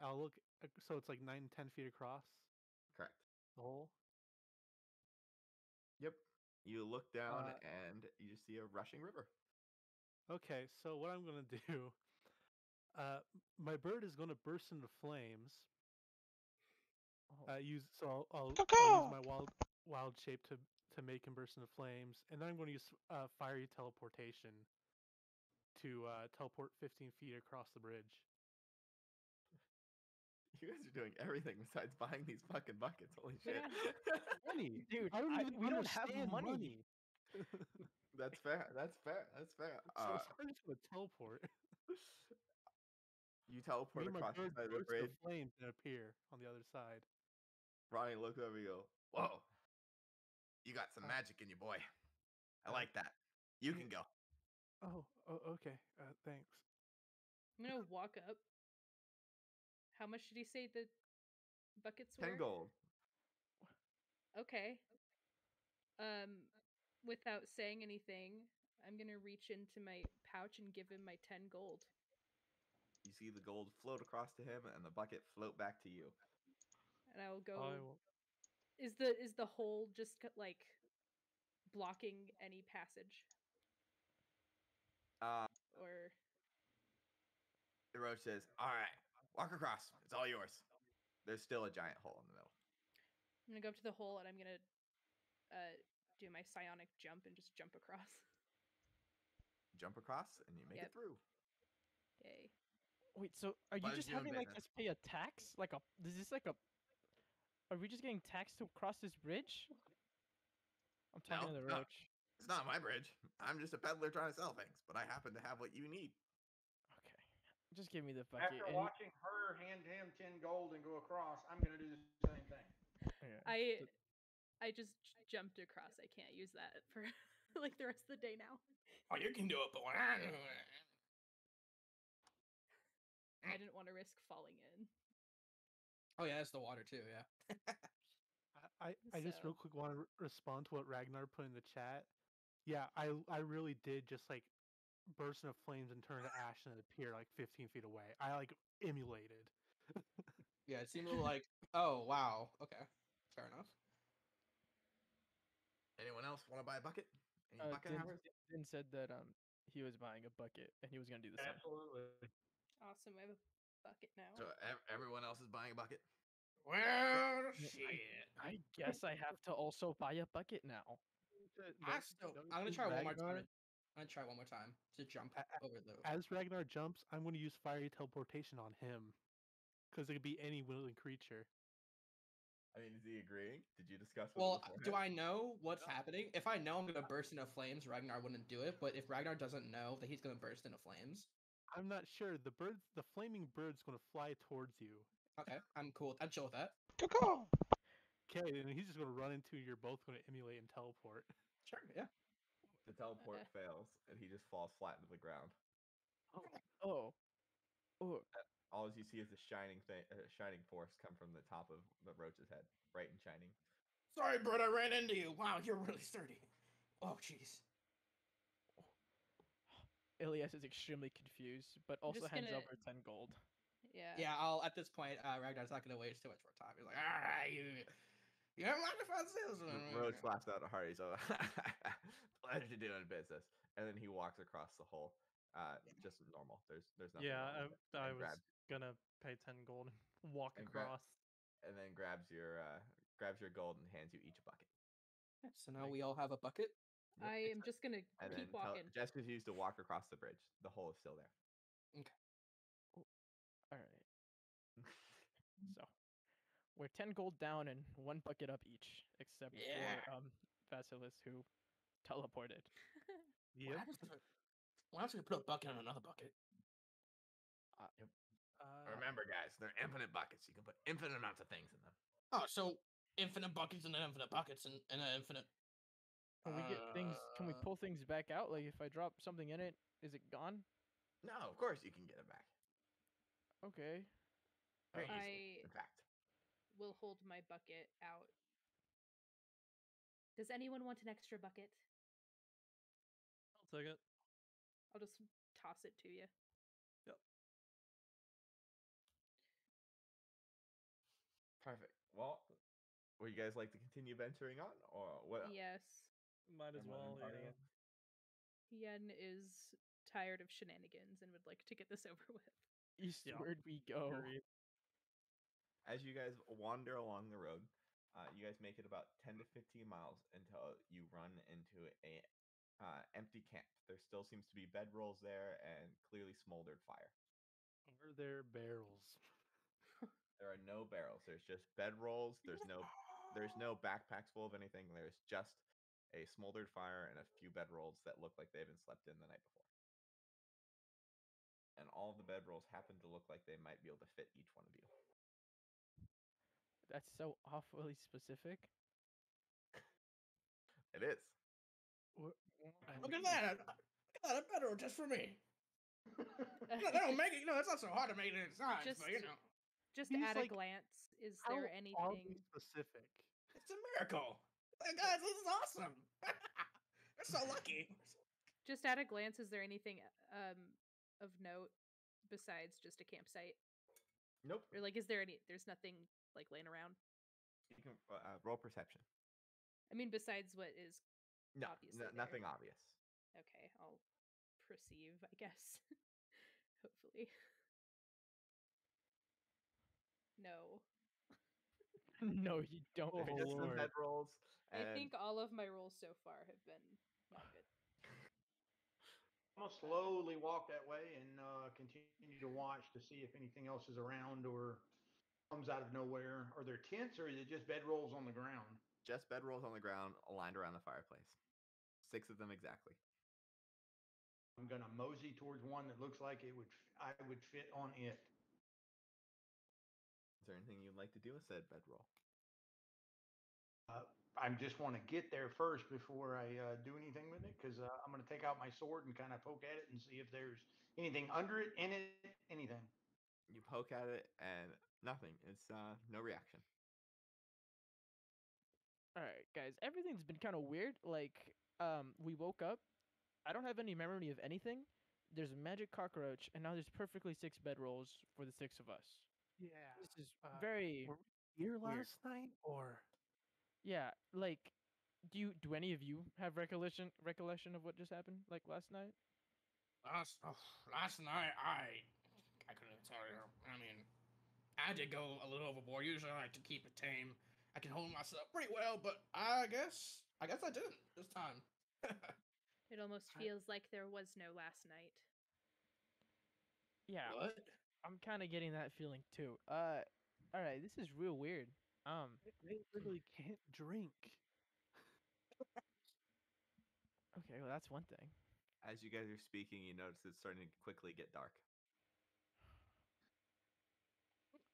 I'll look. So it's like 9-10 feet across Correct. the hole. Yep. You look down Uh, and you see a rushing river. Okay, so what I'm gonna do, my bird is gonna burst into flames. Oh, I'll use my wild shape to make him burst into flames, and then I'm going to use fiery teleportation to teleport 15 feet across the bridge. You guys are doing everything besides buying these fucking buckets. Holy We shit. don't- Money, dude, I don't even we don't have understand money. That's fair. That's fair. That's fair. So I'm just gonna teleport. You Me teleport and my across the bird side of the burst into bridge. flames and appear on the other side. Ronnie looks over and go, "Whoa, you got some Uh, magic in you, boy. I uh, like that. You yeah. can go." Oh, okay. Thanks. I'm gonna walk up. How much did he say the buckets 10 were? gold. Okay. Um, without saying anything, I'm gonna reach into my pouch and give him my 10 gold. You see the gold float across to him and the bucket float back to you. And I will go. I will. Is the hole just like blocking any passage? Uh, Or the roach says, "All right, walk across. It's all yours." There's still a giant hole in the middle. I'm gonna go up to the hole and I'm gonna do my psionic jump and just jump across. Jump across and you make Yep. it through. Yay. Wait, so are you Pleasure just doing having like business. us pay a tax? Like a is this like a are we just getting taxed to cross this bridge? I'm talking No, to the no, roach. it's not my bridge. I'm just a peddler trying to sell things, but I happen to have what you need. Okay. Just give me the bucket. After And watching her hand him 10 gold and go across, I'm going to do the same thing. yeah, I just jumped across. I can't use that for like the rest of the day now. Oh, you can do it, but when I didn't want to risk falling in. Oh yeah, it's the water too. Yeah. I just real So- quick want to respond to what Ragnar put in the chat. Yeah, I really did just like burst into flames and turn to ash and appear like 15 feet away. I like emulated. Yeah, it seemed a little like, oh wow, okay, fair enough. Anyone else want to buy a bucket? Any bucket hours? Din said that he was buying a bucket and he was gonna do the same. Absolutely. Awesome. I have a bucket now. So everyone else is buying a bucket? Well, Yeah, shit. I guess I have to also buy a bucket now. I'm gonna try one more time. I'm gonna try one more time to jump over the. As Ragnar jumps, I'm going to use fiery teleportation on him, because it could be any willing creature. I mean, is he agreeing? Did you discuss with Well, him do beforehand? I know what's happening? If I know I'm gonna burst into flames, Ragnar wouldn't do it. But if Ragnar doesn't know that he's gonna burst into flames, I'm not sure. The flaming bird's going to fly towards you. okay, I'm cool. I'm chill with that. Caw-caw. Okay, and he's just going to run into you. You're both going to emulate and teleport. Sure, yeah. The teleport fails, and he just falls flat into the ground. Oh. Oh. All you see is a shining force come from the top of the roach's head, bright and shining. Sorry, bird, I ran into you. Wow, you're really sturdy. Oh, jeez. Ilias is extremely confused, but also just hands gonna- over 10 gold. Yeah. Yeah, I'll at this point, Ragnar's not gonna waste too much more time. He's like, all right, you don't mind if I say this? Roach laughs out a hearty, so pleasure doing business. And then he walks across the hole. Just normal. There's nothing Yeah, wrong with it. I And was grabs gonna pay 10 gold and walk and grab across. and then grabs your gold and hands you each a bucket. So now we all have a bucket. Yep. I am just gonna And then keep walking. Jessica's used to walk across the bridge. The hole is still there. Okay. All right. So we're 10 gold down and 1 bucket up each, except Yeah. for Vasilis who teleported. What happens if why don't we put a bucket in another bucket? Remember, guys, they're infinite buckets. You can put infinite amounts of things in them. Oh, so infinite buckets and then infinite buckets and then infinite. Can we get things? Can we Uh, pull things back out? Like if I drop something in it, is it gone? No, of course you can get it back. Okay. Very Um, easily, I in fact. will hold my bucket out. Does anyone want an extra bucket? I'll take it. I'll just toss it to you. Yep. Perfect. Well, would you guys like to continue venturing on, or what? Yes. Might as Anyone in well, the party yeah. yet? Yen is tired of shenanigans and would like to get this over with. eastward we go. Agreed. As you guys wander along the road, you guys make it about 10 to 15 miles until you run into a empty camp. There still seems to be bedrolls there and clearly smoldered fire. Are there barrels? There are no barrels. There's just bedrolls. There's no backpacks full of anything. There's just a smoldered fire and a few bedrolls that look like they haven't slept in the night before. And all of the bedrolls happen to look like they might be able to fit each one of you. That's so awfully specific. It is. Look at that! I got a bedroom just for me. No, they don't make it. You know, it's not so hard to make it inside, Just- but you know, Just He's at a like, glance, is How there are anything? we specific? it's a miracle. Like, guys, this is awesome. We're so lucky. Just at a glance, is there anything of note besides just a campsite? Nope. Or like, is there any? There's nothing like laying around. You can roll perception. I mean, besides what is No, obviously nothing there. obvious. Okay, I'll perceive, I guess. Hopefully. No. No, you don't. Oh, There's just some Lord. bedrolls. I And think all of my rolls so far have been not good. I'm gonna slowly walk that way and continue to watch to see if anything else is around or comes out of nowhere. Are there tents or is it just bedrolls on the ground? just bedrolls on the ground aligned around the fireplace. 6 of them exactly. I'm gonna mosey towards one that looks like I would fit on it. Is there anything you'd like to do with said bedroll? I just want to get there first before I do anything with it because I'm going to take out my sword and kind of poke at it and see if there's anything under it, in it, anything. You poke at it and nothing. It's no reaction. All right, guys. Everything's been kind of weird. Like, we woke up. I don't have any memory of anything. There's a magic cockroach, and now there's perfectly 6 bedrolls for the 6 of us. Yeah. This is very Were we here weird. last night, or Yeah. Like, do any of you have recollection of what just happened? Like last night? Last night, I couldn't tell you. I mean, I did go a little overboard. Usually, I like to keep it tame. I can hold myself pretty well, but I guess I didn't this time. It almost feels like there was no last night. Yeah. What? I'm kind of getting that feeling too. All right. This is real weird. they literally can't drink? Okay. Well, that's one thing. As you guys are speaking, you notice it's starting to quickly get dark.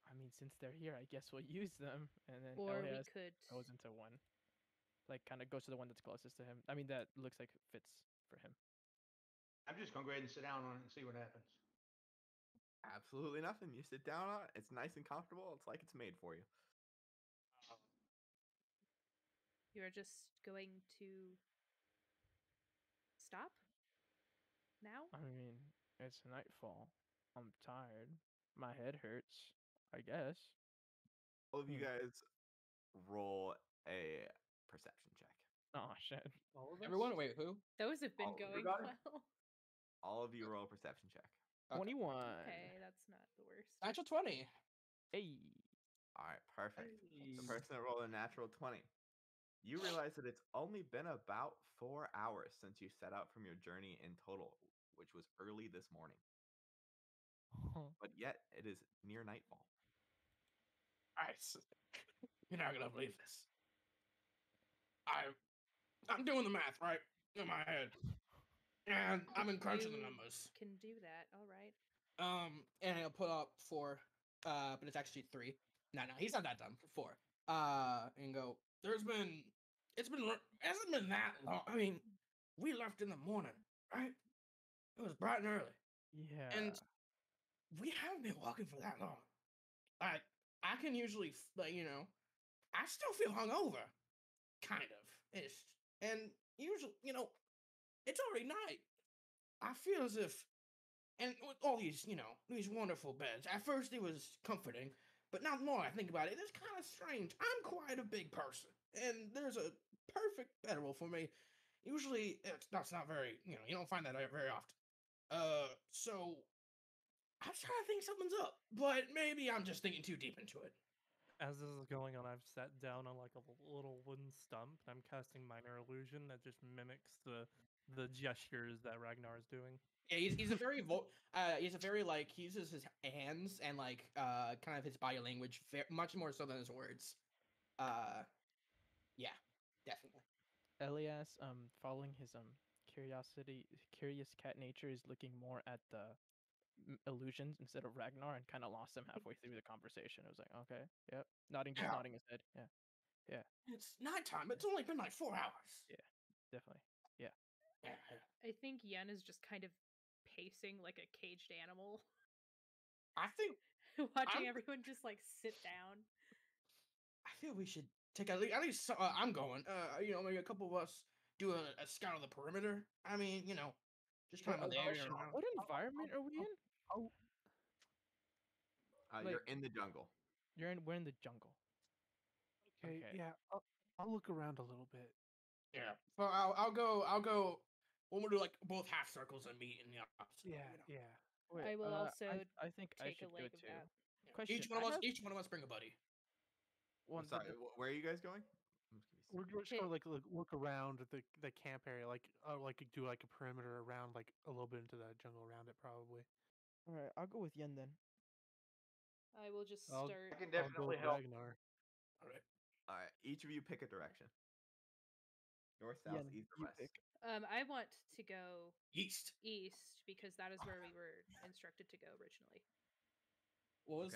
I mean, since they're here, I guess we'll use them. And then Or we Elias could. goes into one. Like, kind of goes to the one that's closest to him. I mean, that looks like fits for him. I'm just going to go ahead and sit down on it and see what happens. Absolutely nothing. You sit down on it. It's nice and comfortable. It's like it's made for you. You are just going to stop now? I mean, it's nightfall. I'm tired. My head hurts. I guess. All of you Hmm. guys roll a perception check. Oh shit. All of us? Everyone, wait, who? Those have been All of going everybody? well. all of you roll a perception check. Okay. 21. Okay, that's not the worst. Natural 20. Hey. All right, perfect. The Hey. person that rolled a natural 20. You realize that it's only been about 4 hours since you set out from your journey in total, which was early this morning. But yet it is near nightfall. Alright, you're not gonna believe this. I'm doing the math right in my head, and I've been crunching the You numbers. can do that. All right. And I'll put up 4, but it's actually 3. No, he's not that dumb. 4. And go. It hasn't been that long. I mean, we left in the morning, right? It was bright and early, Yeah. and we haven't been walking for that long. Like, I can usually, I still feel hungover, kind of ish, and usually, it's already night. I feel as if, and with all these, these wonderful beds. At first, it was comforting, but now the more I think about it, it's kind of strange. I'm quite a big person, and there's a perfect bedroll for me. Usually, that's not very, you don't find that very often. So I'm trying to think something's up, but maybe I'm just thinking too deep into it. As this is going on, I've sat down on like a little wooden stump, and I'm casting minor illusion that just mimics the gestures that Ragnar is doing. Yeah, he's a very he's a very like he uses his hands and like kind of his body language much more so than his words. Uh, yeah, definitely. Elias, following his curious cat nature, is looking more at the illusions instead of Ragnar, and kind of lost him halfway through the conversation. It was like, okay, yep, just Yeah, nodding his head. Yeah, yeah, it's nighttime. It's only been like 4 hours. yeah, definitely. Yeah. Yeah, I think Yen is just kind of pacing like a caged animal, I think watching I'm. everyone just like sit down. I feel we should take at least. I'm going. Maybe a couple of us do a scout of the perimeter. I mean, just kind Wait, of know the area Question. around. what environment are we in? I'll, You're Like, in the jungle. we're in the jungle. okay, Okay. yeah, I'll look around a little bit. Yeah. Well, I'll go. I'll go. We'll do like both half circles and meet in the opposite. Yeah, yeah. Wait, I will also I think I take a should go leg of too. that. Yeah. Question: Each each one of us bring a buddy. one, Sorry, where are you guys going? I'm just confused. We're just gonna like look around at the camp area, like do like a perimeter around, like a little bit into the jungle around it, probably. all right, I'll go with Yen then. I will just I'll start. I can definitely go with help. Ragnar. All right. All right, each of you pick a direction. North, south, Yen, east, you or west. pick. I want to go East. east because that is where we were instructed to go originally. What was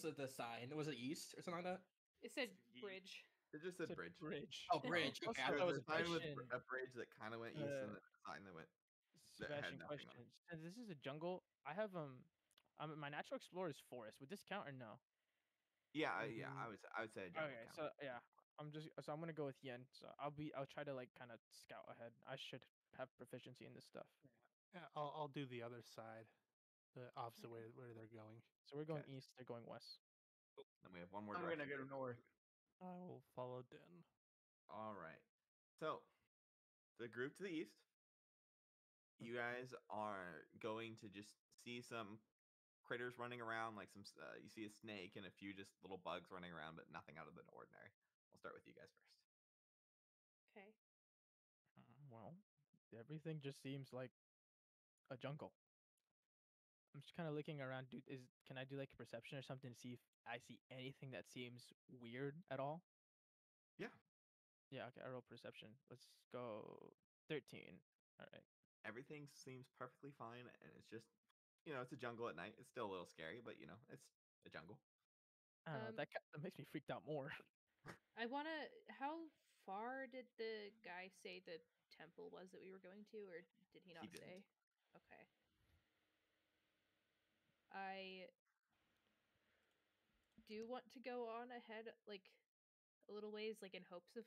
Okay. the sign? Was it east or something like that? It said Ye- bridge. It just said It's a bridge. bridge. Oh, bridge. Okay, I The, thought it was the a sign bridge. was Question. a bridge that kind of went east, and then a sign that had Sebastian, nothing question. on it. Since this is a jungle, I have my natural explorer is forest. Would this count or no? Yeah, yeah. Mhm. I would say a jungle Okay, count. so yeah, I'm gonna go with Yen. So I'll try to like kind of scout ahead. I should have proficiency in this stuff. Yeah, I'll do the other side, the opposite way Okay. where they're going. So we're going Okay. east. They're going west. Then we have one more I'm direction. gonna go north. I will follow Den. All right. So the group to the east, you guys are going to just see some critters running around, like you see a snake and a few just little bugs running around, but nothing out of the ordinary. I'll start with you guys first. Okay. Well, everything just seems like a jungle. I'm just kind of looking around. Dude, can I do like a perception or something to see if I see anything that seems weird at all? Yeah. Yeah. Okay. I roll perception. Let's go 13. All right. Everything seems perfectly fine, and it's just, it's a jungle at night. It's still a little scary, but it's a jungle. I don't know. Um, That makes me freaked out more. I wanna. How far did the guy say the temple was that we were going to, or did he He not didn't. say? Okay. I do want to go on ahead, like a little ways, like in hopes of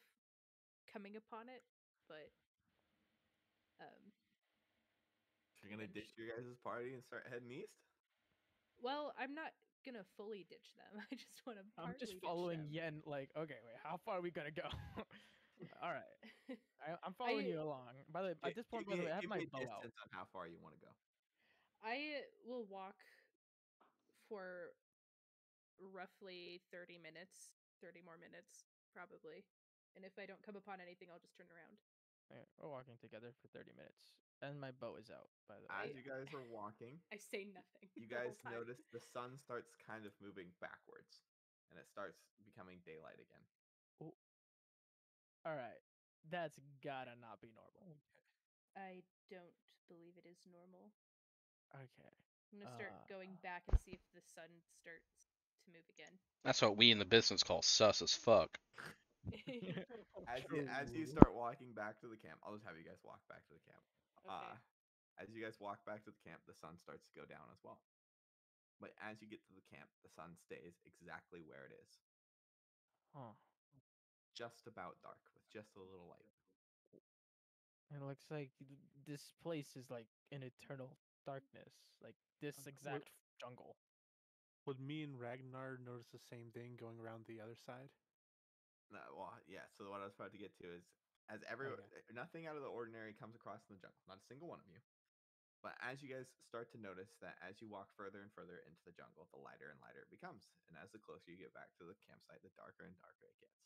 coming upon it, but um, You're gonna ditch eventually. your guys' party and start heading east. Well, I'm not gonna fully ditch them. I just want to I'm just partly ditch following them. Yen. Like, okay, wait, how far are we gonna go? All right. I'm following I you along. By the way, at this point, by the way, I have Give my me a bow out. distance on how far you want to go. I will walk for roughly 30 minutes, 30 more minutes, probably. And if I don't come upon anything, I'll just turn around. Okay, we're walking together for 30 minutes, and my bow is out. By the As way. you guys are walking, I say nothing you the whole guys time. notice the sun starts kind of moving backwards, and it starts becoming daylight again. Ooh, all right, that's gotta not be normal. I don't believe it is normal. Okay. I'm gonna start Uh, going back and see if the sun starts to move again. That's what we in the business call sus as fuck. As you true. start walking back to the camp, I'll just have you guys walk back to the camp. Okay. As you guys walk back to the camp, the sun starts to go down as well. But as you get to the camp, the sun stays exactly where it is, Huh. just about dark with just a little light. It looks like this place is like in eternal darkness, like this Would, exact jungle. would me and Ragnar notice the same thing going around the other side? Well, yeah. So what I was about to get to is, as every Okay. nothing out of the ordinary comes across in the jungle, not a single one of you. But as you guys start to notice that as you walk further and further into the jungle, the lighter and lighter it becomes, and as the closer you get back to the campsite, the darker and darker it gets.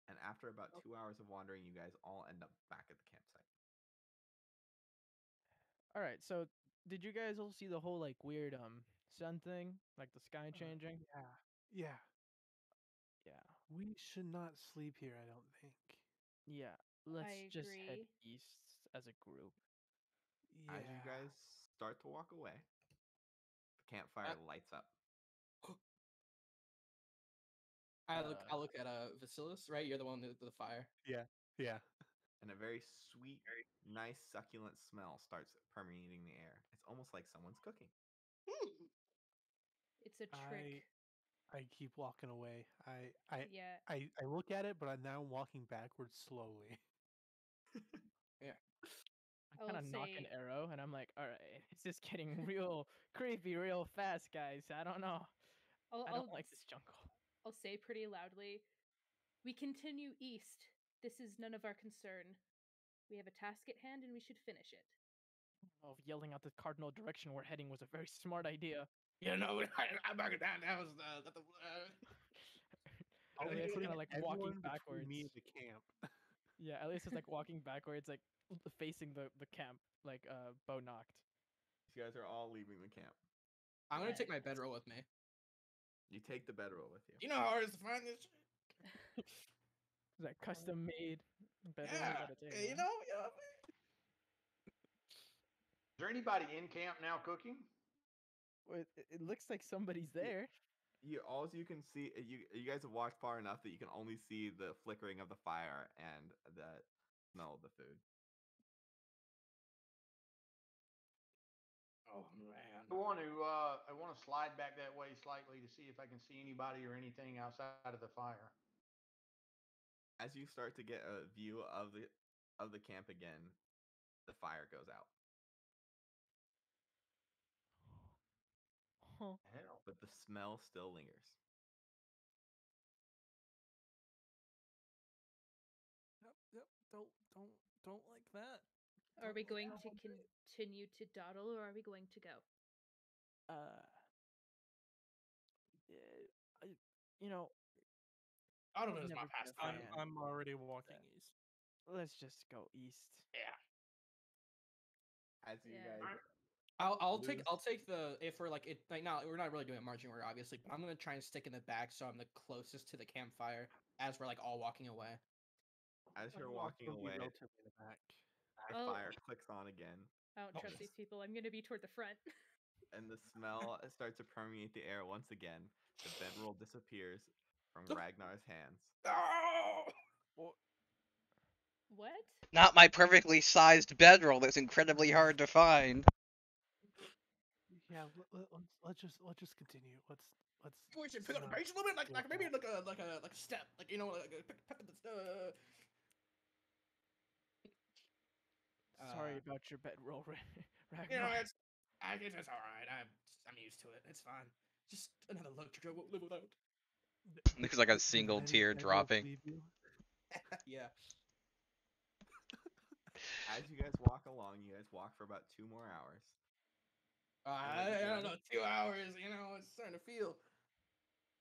And after about 2 hours of wandering, you guys all end up back at the campsite. All right, so did you guys all see the whole like weird sun thing, like the sky changing? Yeah. Yeah. Yeah. We should not sleep here, I don't think. Yeah. Let's I just head agree. east as a group. As you Yeah. guys start to walk away, the campfire lights up. I look at Vasilis, right? You're the one with the fire. Yeah. Yeah. And a very sweet, nice, succulent smell starts permeating the air. It's almost like someone's cooking. It's a I trick. I keep walking away. I Yeah. I, I look at it, but I'm now walking backwards slowly. Yeah. I I'll kind of knock an say arrow, and I'm like, all right, it's just getting real creepy real fast, guys. I don't know. I'll I don't I'll like this jungle. I'll say pretty loudly, we continue east. This is none of our concern. We have a task at hand and we should finish it. Oh, yelling out the cardinal direction we're heading was a very smart idea. You know, I'm back down. That was the I'll be Elias is putting kind of like walking everyone between backwards. me and the camp. Yeah, Elias is like walking backwards, like facing the camp, like bow knocked. You guys are all leaving the camp. I'm gonna take Yeah. my bedroll with me. You take the bedroll with you. You know how hard it is to find this shit? Is that custom made bedroll you Yeah. gotta take? You Huh? know. Is there anybody in camp now cooking? Well, it looks like somebody's there. You can see you guys have walked far enough that you can only see the flickering of the fire and the smell of the food. Oh man. I want to slide back that way slightly to see if I can see anybody or anything outside of the fire. As you start to get a view of the camp again, the fire goes out, Huh. Hell. but the smell still lingers. Yep. Yep. Don't like that. Are Don't we like going that to one bit. continue to dawdle or are we going to go? Uh, I, you know, Autumn I've is never my been a pastime. fan. I'm already walking Yeah. east. Let's just go east. Yeah. As you Yeah. guys lose, I'll take the if we're like it like now we're not really doing a marching order obviously, but I'm gonna try and stick in the back so I'm the closest to the campfire as we're like all walking away. as you're I'm walking also be away, relatively in the back. the I'll fire clicks on again, I don't Oh, trust and these people. I'm gonna be toward the front. the smell starts to permeate the air once again. The bedroll disappears from No. Ragnar's hands. Oh! Well, What? Not my perfectly sized bedroll that's incredibly hard to find. Yeah. Let's just continue. We should Let's pick up the not pace a little bit, deal like with maybe that. like a step, like you know, like pick up the sorry about your bedroll, you know, Ragnar. it's all right. I'm used to it. It's fine. Just another luxury I won't live without. Looks like a single tear dropping. Yeah. As you guys walk along, you guys walk for about 2 more hours. I don't know, 2 hours. It's starting to feel.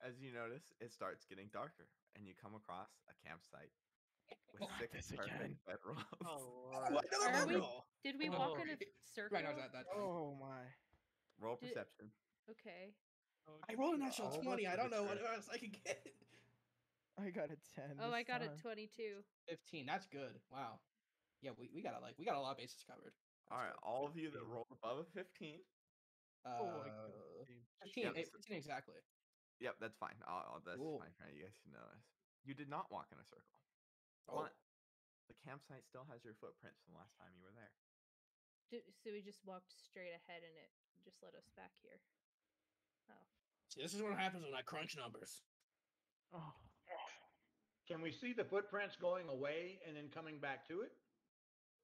As you notice, it starts getting darker, and you come across a campsite with Not 6 this perfect again. bedrolls. Oh, Oh, Lord. another Are we? bedroll. Did we Oh, walk in a great. circle? Right now, that time. Oh my. Roll Did- perception. Okay. I rolled a natural All of 20. us I are don't know what distressed. else I could get. I got a 10. Oh, this I got a time. 22. 15. That's good. Wow. Yeah, we got we got a lot of bases covered. All That's right, all of you that rolled above a 15. good. Oh, I got 15, Yep. 15 exactly. Yep, that's fine. That's Cool. fine for you guys to notice. You did not walk in a circle, Oh, but the campsite still has your footprints from the last time you were there. So we just walked straight ahead and it just led us back here. Oh. see, this is what happens when I crunch numbers. Oh. Can we see the footprints going away and then coming back to it?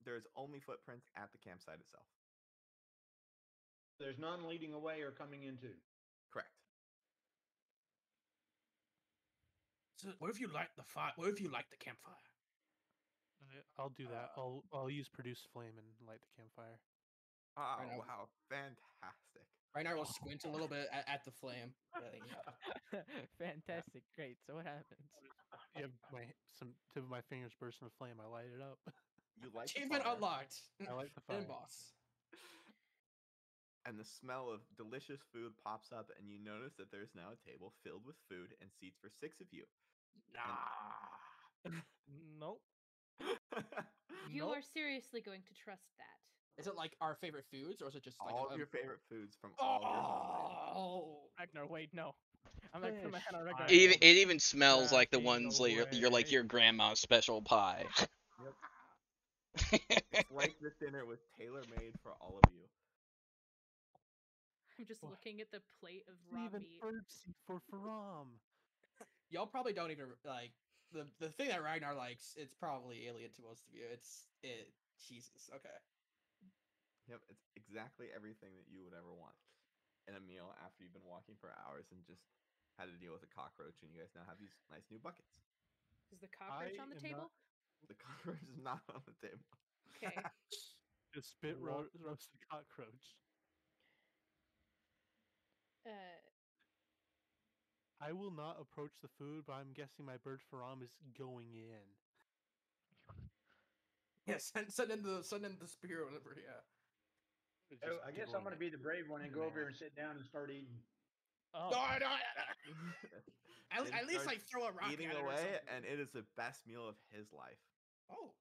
There's only footprints at the campsite itself. There's none leading away or coming into. Correct. So what if you light the fire? What if you light the campfire? I'll do that. I'll use produce flame and light the campfire. Oh, Right now- wow. Fantastic. Right now, we'll squint a little bit at the flame. Fantastic. Great. So what happens? Yeah, some tip of my fingers burst into flame. I light it up. You light the Achievement fire, unlocked. I light the fire. And boss. and the smell of delicious food pops up, and you notice that there's now a table filled with food and seats for 6 of you. Nah. Nope. You Nope. are seriously going to trust that? Is it like our favorite foods, or is it just like all of your favorite foods from all of your homeland. Oh, Ragnar, wait, no. I'm like putting my hand on Ragnar. Fish. It even smells like the Cracking ones like you're like away. your grandma's special pie. It's like this dinner was tailor-made for all of you. I'm just Wha- looking at the plate of It's raw even meat. birdseed for Faram. y'all probably don't even like the thing that Ragnar likes. It's probably alien to most of you. It. Jesus. Okay. Yep, it's exactly everything that you would ever want in a meal after you've been walking for hours and just had to deal with a cockroach, and you guys now have these nice new buckets. Is the cockroach I on the am table? The cockroach is not on the table. Okay. Just spit roasted cockroach. Uh, I will not approach the food, but I'm guessing my bird Faram is going in. Yeah. Send in the spear or whatever. Yeah. Oh, I guess I'm going to be the brave one and go over here and sit down and start eating. Oh. No. Then At least starts like throw a rock eating at it or away, something. and it is the best meal of his life. Oh.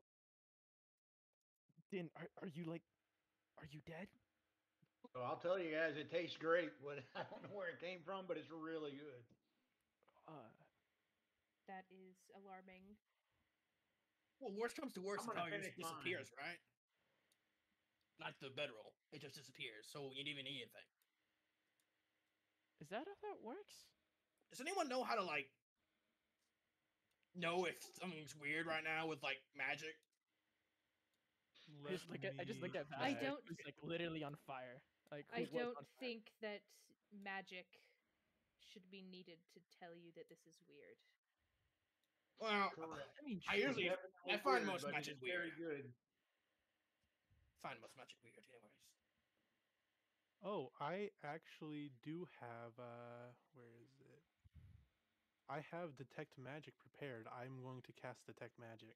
Din, are you dead? So I'll tell you guys, it tastes great. But I don't know where it came from, but it's really good. that is alarming. Well, worst comes to worst, I'm it gonna probably just finish mine. disappears, right? Not the bedroll. It just disappears, so you didn't even eat anything. Is that how that works? Does anyone know how to like know if something's weird right now with like magic? I just look at I Vasquez, don't- who's like literally on fire. Like I who was don't on fire. think that magic should be needed to tell you that this is weird. Well, Correct. I mean, I sure. usually Definitely I find weird, most but magic it's weird. very good. Find most magic weird, anyways. Oh, I actually do have where is it? I have detect magic prepared. I'm going to cast detect magic.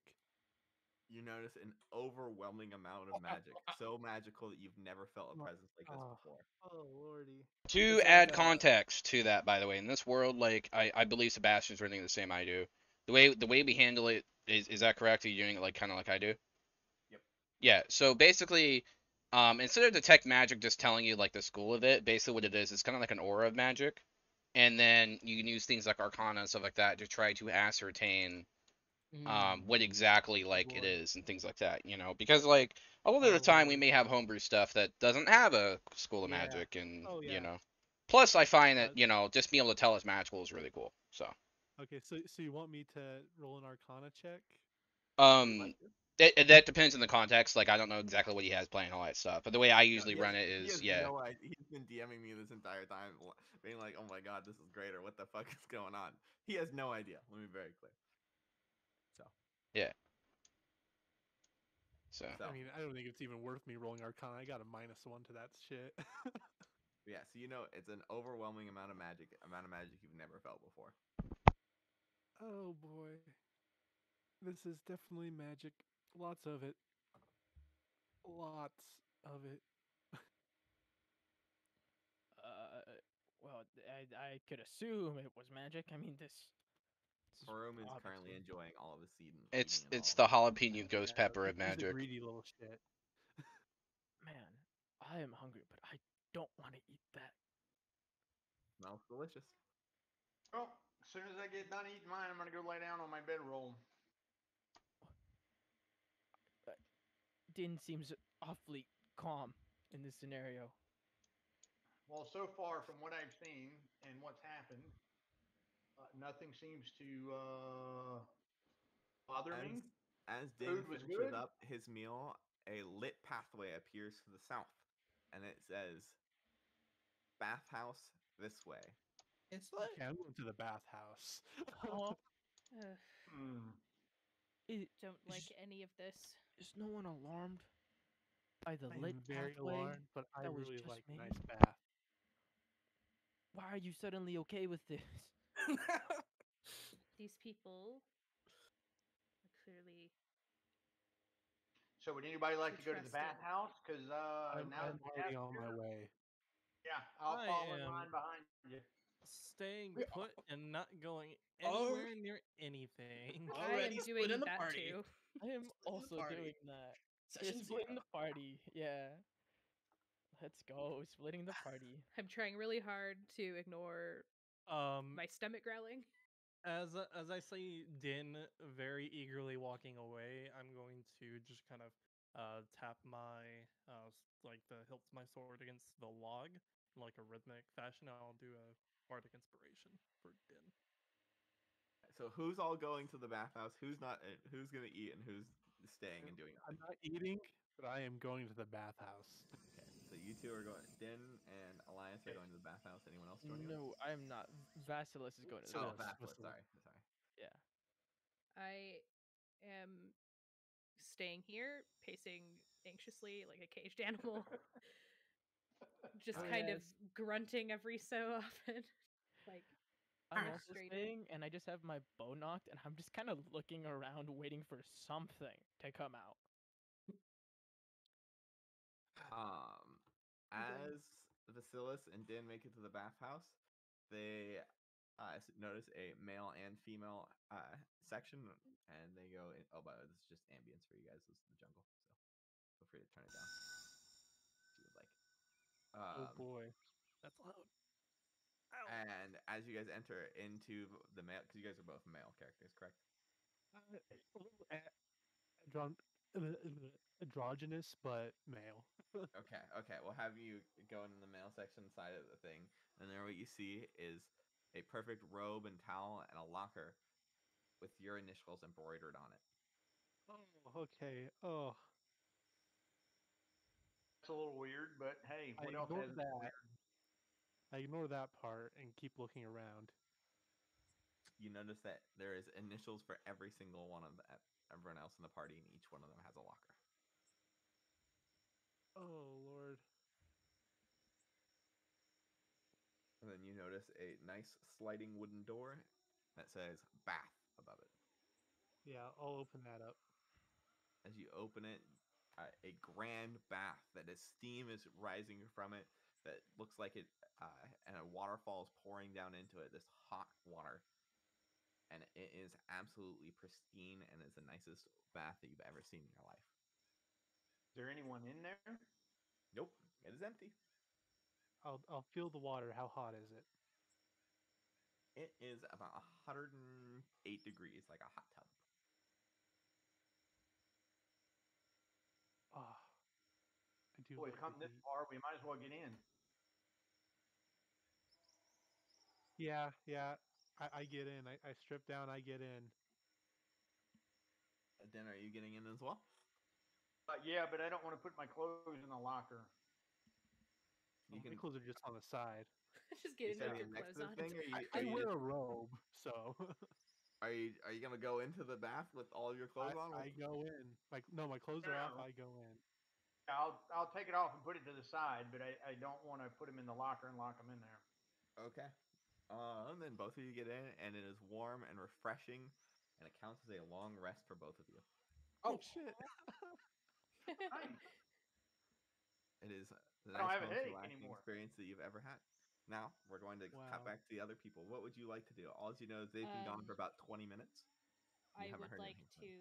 You notice an overwhelming amount of magic, so magical that you've never felt a presence like this before. Oh lordy. To It's add like, context to that, by the way, in this world, like I believe Sebastian's running the same I do. The way we handle it is that correct? Are you doing it like kind of like I do? Yep. Yeah. So basically, instead of detect magic just telling you like the school of it, basically what it is, it's kind of like an aura of magic, and then you can use things like Arcana and stuff like that to try to ascertain what exactly like it boy. is and things like that, because like a lot of the time we Lord. may have homebrew stuff that doesn't have a school of Yeah. magic, and Oh, yeah. plus I find that Uh, just being able to tell it's magical is really cool. So Okay, so you want me to roll an Arcana check? If you would um like to. That depends on the context. Like I don't know exactly what he has playing all that stuff, but the way I No, usually run it he is has yeah. no idea. He's been DMing me this entire time, being like, "Oh my god, this is great," or "What the fuck is going on?" He has no idea. Let me be very clear. So, Yeah. So so I mean, I don't think it's even worth me rolling Arcana. I got a -1 to that shit. yeah. So you know, it's an overwhelming amount of magic you've never felt before. Oh boy. This is definitely magic. Lots of it. Lots of it. Well, I could assume it was magic. I mean, this is Farum is currently obviously. enjoying all of the eating it's and it's all. the jalapeno ghost Yeah, pepper of he's a magic. greedy little shit. Man, I am hungry, but I don't want to eat that. Smells delicious. Well, as soon as I get done eating mine, I'm gonna go lay down on my bedroll. Uh, Din seems awfully calm in this scenario. Well, so far from what I've seen and what's happened, nothing seems to bother As me. as Din Food was finishes good. up his meal, a lit pathway appears to the south, and it says "Bathhouse this way." It's lit. Okay, I'm going to the bathhouse. Oh, Ugh, Hmm. is, don't like is, any of this. is no one alarmed by the I lit am very pathway alarmed, but I that was really just like a nice made? bath. Why are you suddenly okay with this? These people are clearly So would anybody like too to go to the trusted. bathhouse? Because now that I'm the already guests on are my here, way. yeah, I'll I follow in am line behind you. staying We put and not going are anywhere near anything. I am already splitting doing the that party. too. I am Splitting the also party. doing that. We're Session splitting the 0. party. Yeah. Let's go. Splitting the party. I'm trying really hard to ignore Um, my stomach growling. as I see Din very eagerly walking away, I'm going to just kind of tap my like the hilt of my sword against the log in like a rhythmic fashion. I'll do a bardic inspiration for Din. So who's all going to the bathhouse? Who's not? Who's gonna eat and who's staying and doing I'm nothing? not eating, but I am going to the bathhouse. Okay, so you two are going. Din and Elias are Okay. going to the bathhouse. Anyone else joining them? No, I am not. Vasilis is going to the Oh, Vassilis, bathhouse. Vassal. Vassilis. Sorry. Yeah. I am staying here, pacing anxiously like a caged animal, just kind of Yes. grunting every so often, like I'm also frustrated. staying, and I just have my bow knocked, and I'm just kind of looking around, waiting for something to come out. Um, Then as Vasilis and Din make it to the bathhouse, they notice a male and female section, and they go. Oh, by the way, this is just ambience for you guys. This is the jungle, so feel free to turn it down if you would like. Oh boy, that's loud. Ow. And as you guys enter into the male, because you guys are both male characters, correct? A little andron- androgynous, but male. Okay. We'll have you go into the male section side of the thing, and there what you see is a perfect robe and towel and a locker with your initials embroidered on it. Oh, okay. Oh, That's a little weird, but hey, I what else ignore hasn't been that. weird? I ignore that part and keep looking around. You notice that there is initials for every single one of everyone else in the party, and each one of them has a locker. Oh Lord. And then you notice a nice sliding wooden door that says bath above it. Yeah, I'll open that up. As you open it, a grand bath that is steam is rising from it that looks like it, and a waterfall is pouring down into it. This hot water, and it is absolutely pristine and is the nicest bath that you've ever seen in your life. Is there anyone in there? Nope, it is empty. I'll feel the water. How hot is it? It is about 108 degrees, like a hot tub. Ah, I do Well, we've love the come this heat. far. We might as well get in. Yeah, yeah. I get in. I strip down. I get in. Dan, are you getting in as well? Yeah, but I don't want to put my clothes in the locker. You My can. clothes are just on the side. Just You getting with standing your next clothes to the on. thing, or I, are I you wear just a robe, so are you gonna go into the bath with all of your clothes on? I go in. Like no, my clothes are off. No. I go in. I'll take it off and put it to the side, but I don't want to put them in the locker and lock them in there. Okay. And then both of you get in, and it is warm and refreshing, and it counts as a long rest for both of you. Oh Oh, shit! Nice. It is the I don't have a most headache relaxing anymore. experience that you've ever had. Now we're going to cut Wow. back to the other people. What would you like to do? All you know is they've been gone for um, about 20 minutes. And you I haven't would heard like anything from to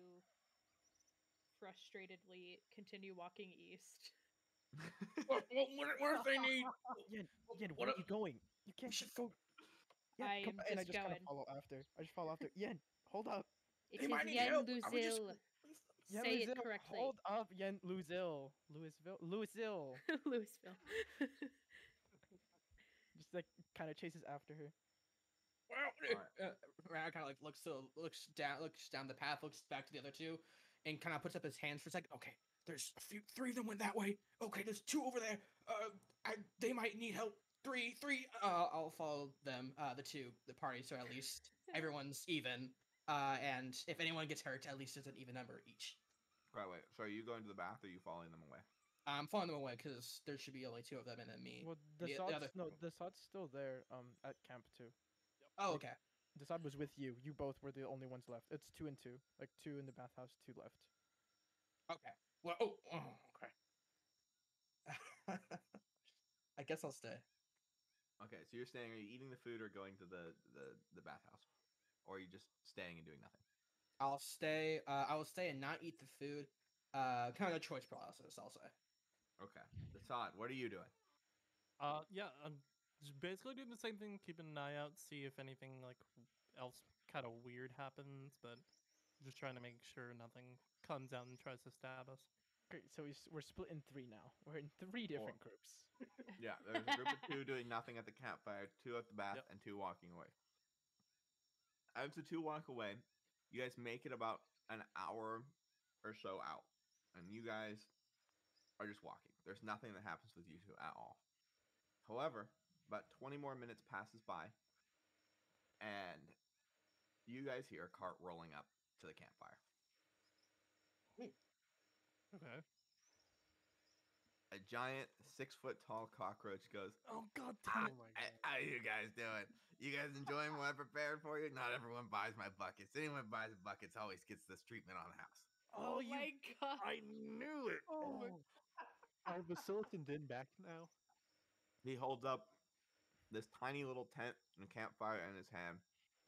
frustratedly continue walking east. what if they need? Yen, What, Yen, what where are if you going? You we can't should? just go. Yen, I come. am And I just just kind of going. follow after. I just follow after. Yen, hold up. It They is might need Yen help. Are we just? Luzil. Yen Say it Louisville, correctly. hold up. Yen Louisville. Louisville. Louisville. Just like kind of chases after her. Well, All right. Rad kind of like looks down the path, looks back to the other two, and kind of puts up his hands for a second. Okay, there's three of them went that way. Okay, there's two over there. They might need help. Three. I'll follow them. The two, the party, so at least everyone's even. And if anyone gets hurt, at least it's an even number each. Wait. So are you going to the bath, or are you following them away? I'm following them away because there should be only two of them and then me. Well, The other. The sod's still there. At camp too. Oh, Like okay. the sod was with you. You both were the only ones left. It's 2 and 2. Like 2 in the bathhouse, 2 left. Okay. Well, okay. I guess I'll stay. Okay, so you're staying. Are you eating the food or going to the bathhouse, or are you just staying and doing nothing? I'll stay. I will stay and not eat the food. Kind of a choice process. I'll say. Okay, Assad, what are you doing? Yeah, I'm just basically doing the same thing, keeping an eye out, see if anything like else kind of weird happens, but just trying to make sure nothing comes out and tries to stab us. Okay, so we're split in 3 now. We're in 3 Four. different groups. Yeah, there's a group of two doing nothing at the campfire, two at the bath, Yep. and two walking away. As the two walk away, you guys make it about an hour or so out, and you guys are just walking. There's nothing that happens with you two at all. However, about 20 more minutes passes by, and you guys hear a cart rolling up to the campfire. Okay. A giant 6 foot tall cockroach goes, Oh god "Ah, damn! Oh my god. how you guys doing? You guys enjoying what I prepared for you? Not everyone buys my buckets. Anyone buys buckets always gets this treatment on the house." Oh you! my god. I knew it. Oh, Are Basilisk and Din back now? He holds up this tiny little tent and campfire in his hand.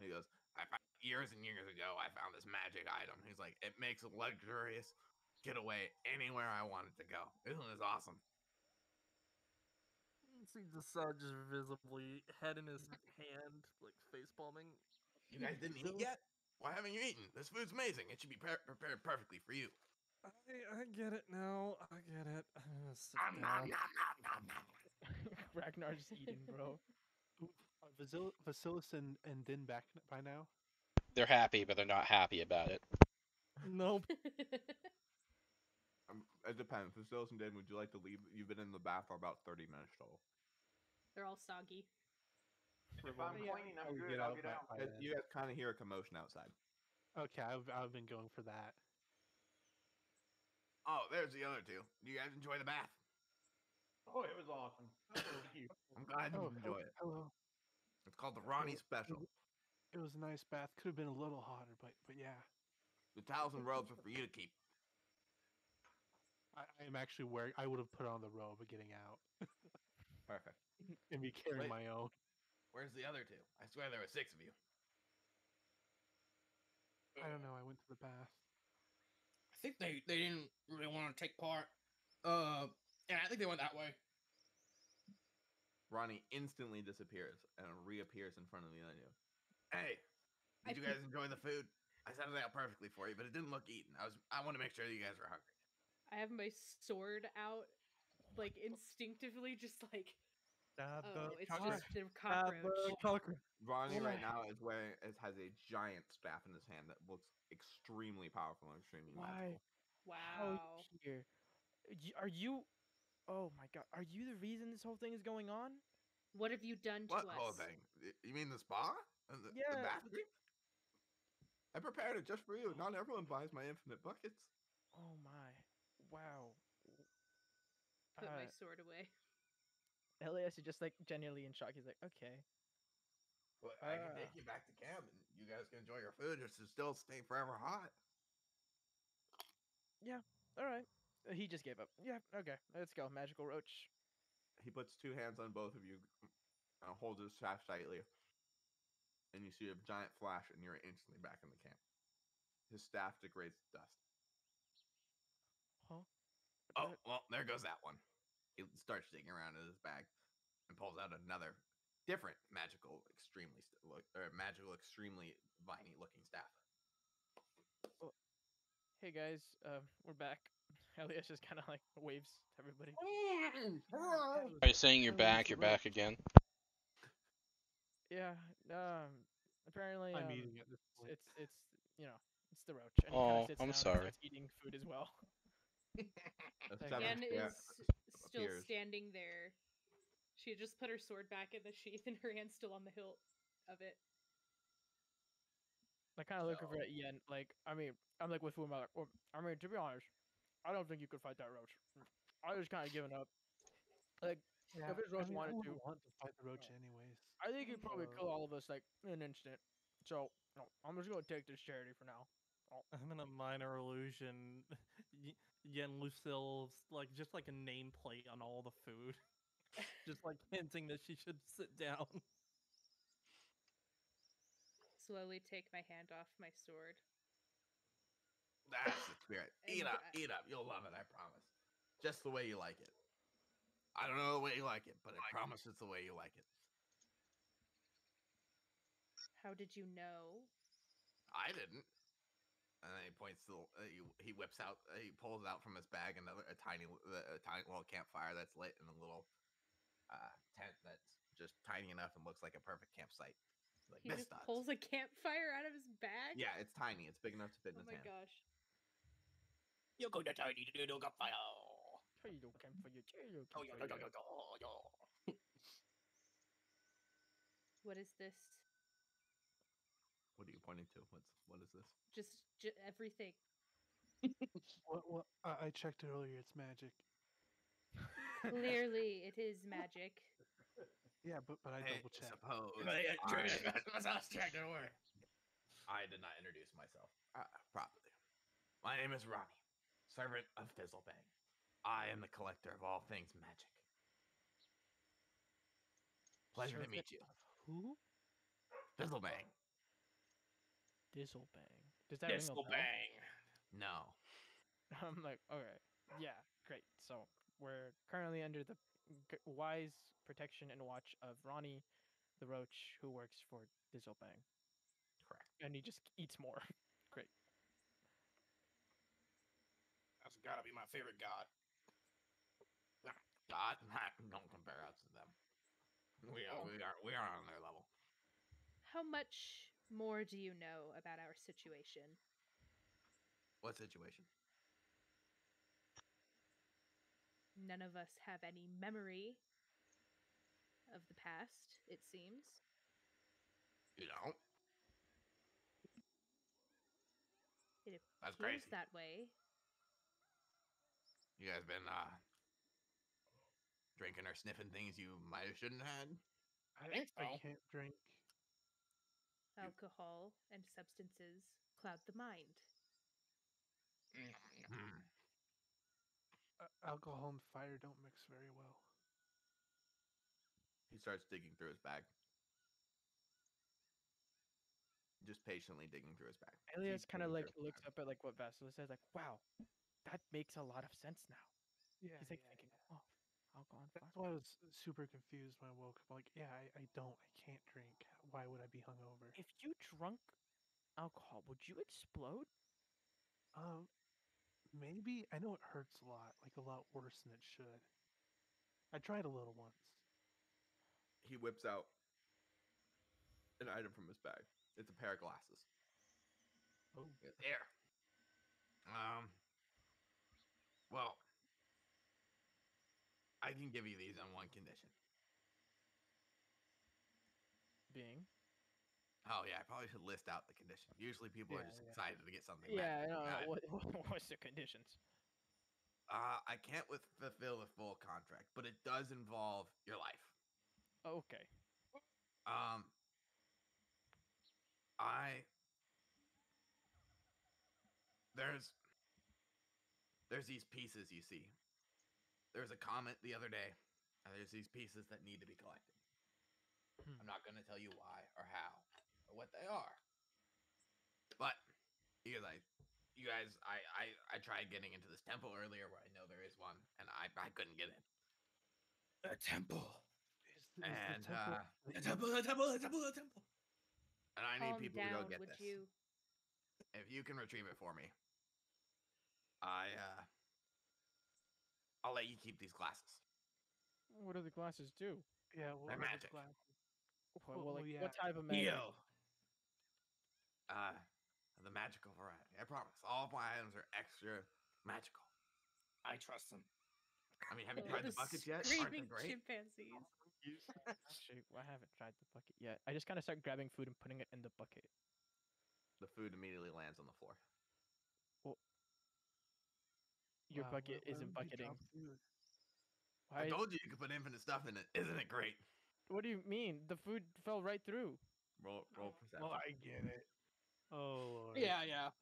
He goes, "I found years and years ago. I found this magic item." He's like, "It makes a luxurious getaway anywhere I wanted to go. Isn't this awesome?" See the sun just visibly head in his hand, like face palming. You guys didn't eat yet? Why haven't you eaten? This food's amazing. It should be prepared perfectly for you. I get it now. I get it. I'm gonna sit Nom, nom, down. nom, nom, nom, nom. Ragnar's eating, bro. Are Vasilis and Din back by now? They're happy, but they're not happy about it. Nope. It depends. For Stills and Dave, would you like to leave? You've been in the bath for about 30 minutes total. They're all soggy. If I'm Yeah. clean, I'm I would good. get I'll out get by, out. by You then. guys kind of hear a commotion outside. Okay, I've been going for that. Oh, there's the other two. Do you guys enjoy the bath? Oh, it was awesome. Thank you. I'm glad you Oh, enjoy it. hello. It's called the Ronnie Special. It was a nice bath. Could have been a little hotter, but yeah. The towels and robes are for you to keep. I am actually wearing. I would have put on the robe of getting out Perfect. and be carrying Wait. my own. Where's the other two? I swear there were 6 of you. I don't know. I went to the bath. I think they didn't really want to take part. And I think they went that way. Ronnie instantly disappears and reappears in front of the other two. Hey, I did you guys enjoy the food? I set it out perfectly for you, but it didn't look eaten. I want to make sure you guys were hungry. I have my sword out, like instinctively, just like Stab the Oh, it's cockroach. just the Stab cockroach. the cockroach. Ronnie right Why? now has a giant staff in his hand that looks extremely powerful and extremely Why? magical. How are Wow. you here? Are you? Oh my god. Are you the reason this whole thing is going on? What have you done What to whole us? thing? You mean the spa and the Yeah. bathroom? I prepared it just for you. Not everyone buys my infinite buckets. Oh my. Wow. Put my Uh, sword away. Elias is just like genuinely in shock. He's like, okay. Well, I can take you back to camp, and you guys can enjoy your food. Just to still stay forever hot. Yeah. All right. He just gave up. Yeah. Okay. Let's go. Magical Roach. He puts two hands on both of you, holds his staff tightly, and you see a giant flash, and you're instantly back in the camp. His staff degrades to dust. Huh? Oh, That. well, there goes that one. He starts digging around in his bag and pulls out another different magical, extremely viney looking staff. Oh, hey guys. We're back. Elias just kind of like waves to everybody. Are you saying you're back? You're back again. Yeah. Apparently, I'm eating at this point. it's you know it's the roach, and he kind of Oh, sits I'm down and sorry. starts eating food as well. A Like, seventh Yen yeah, is still appears. standing there. She just put her sword back in the sheath and her hand's still on the hilt of it. I kind of look over So- at Yen, like, I mean, I'm like with Uma, like, well, I mean, to be honest, I don't think you could fight that roach. I just kind of given up. Like, Yeah, if this I roach mean, I wanted to, wouldn't want to fight the roach anyways. I think he'd probably Uh, kill all of us like in an instant. So, no, I'm just gonna take this charity for now. Oh, I'm in a minor illusion. Yen Lucille's like just like a nameplate on all the food, just like hinting that she should sit down. Slowly take my hand off my sword. That's the spirit. Eat And up, eat up. You'll love it, I promise. Just the way you like it. I don't know the way you like it, but I promise it's the way you like it. how did you know? I didn't. And then he points to he whips out, he pulls out from his bag a tiny little campfire that's lit in a little tent that's just tiny enough and looks like a perfect campsite. Like He this just does. pulls a campfire out of his bag? Yeah, it's tiny. It's big enough to fit in Oh his my hand. gosh. You're going to tiny little fire. hey, you camp for you, hey, you camp for you. What is this? What are you pointing to? What is this? Just everything. What? I checked earlier. It's magic. Clearly, it is magic. Yeah, but I double checked. Suppose I did not introduce myself properly. My name is Ronnie, servant of Fizzlebang. I am the collector of all things magic. Pleasure to meet you. Who? Fizzlebang. Dizzlebang. Does that ring a bell? No. I'm like, okay, yeah, great. So we're currently under the wise protection and watch of Ronnie, the roach, who works for Dizzlebang, Correct. and he just eats more. Great. That's gotta be my favorite god. God, don't compare us to them. We are on their level. How much more do you know about our situation? What situation? None of us have any memory of the past, it seems. You don't? It That's appears crazy. that way. You guys been drinking or sniffing things you might have shouldn't have had? I can't drink. Alcohol and substances cloud the mind. Hmm. Alcohol and fire don't mix very well. He starts digging through his bag. Just patiently digging through his bag. Elias Keep kind of digging like through his looks bag. up at like what Vasily says, like, wow, that makes a lot of sense now. Yeah, He's like thinking, oh, alcohol and That's fire. why I was super confused when I woke up. Like, yeah, I can't drink. Why would I be hungover? If you drunk alcohol, would you explode? Um, maybe I know it hurts a lot, like a lot worse than it should. I tried a little once. he whips out an item from his bag. It's a pair of glasses. Oh. He goes, here. Well, I can give you these on one condition. Being. Oh yeah, I probably should list out the condition. Usually people are Yeah, just yeah. excited to get something Yeah, magical. no, what what's the conditions? I can't fulfill the full contract, but it does involve your life. Okay. Um, I there's there's these pieces you see. There was a comet the other day, and there's these pieces that need to be collected. I'm not gonna tell you why or how or what they are, but because you guys, I tried getting into this temple earlier where I know there is one, and I couldn't get in. A temple. Is the And temple? A temple. A temple. A temple. A temple. and I need Calm people to go down, get would this. you? If you can retrieve it for me, I I'll let you keep these glasses. What do the glasses do? Yeah. They're What are the magic. glasses? Well, like, yeah. what type of magic? Heal. Uh, the magical variety. I promise. All of my items are extra magical. I trust him. I mean, have you Oh, tried the the buckets yet? Aren't they screaming great? chimpanzees. Actually, I haven't tried the bucket yet. I just kind of start grabbing food and putting it in the bucket. The food immediately lands on the floor. Well, your Wow, bucket why isn't would you drop bucketing. food? I Why? told you you could put infinite stuff in it. Isn't it great? What do you mean? The food fell right through. Roll perception. Well, I get it. Oh Lord. Yeah, yeah.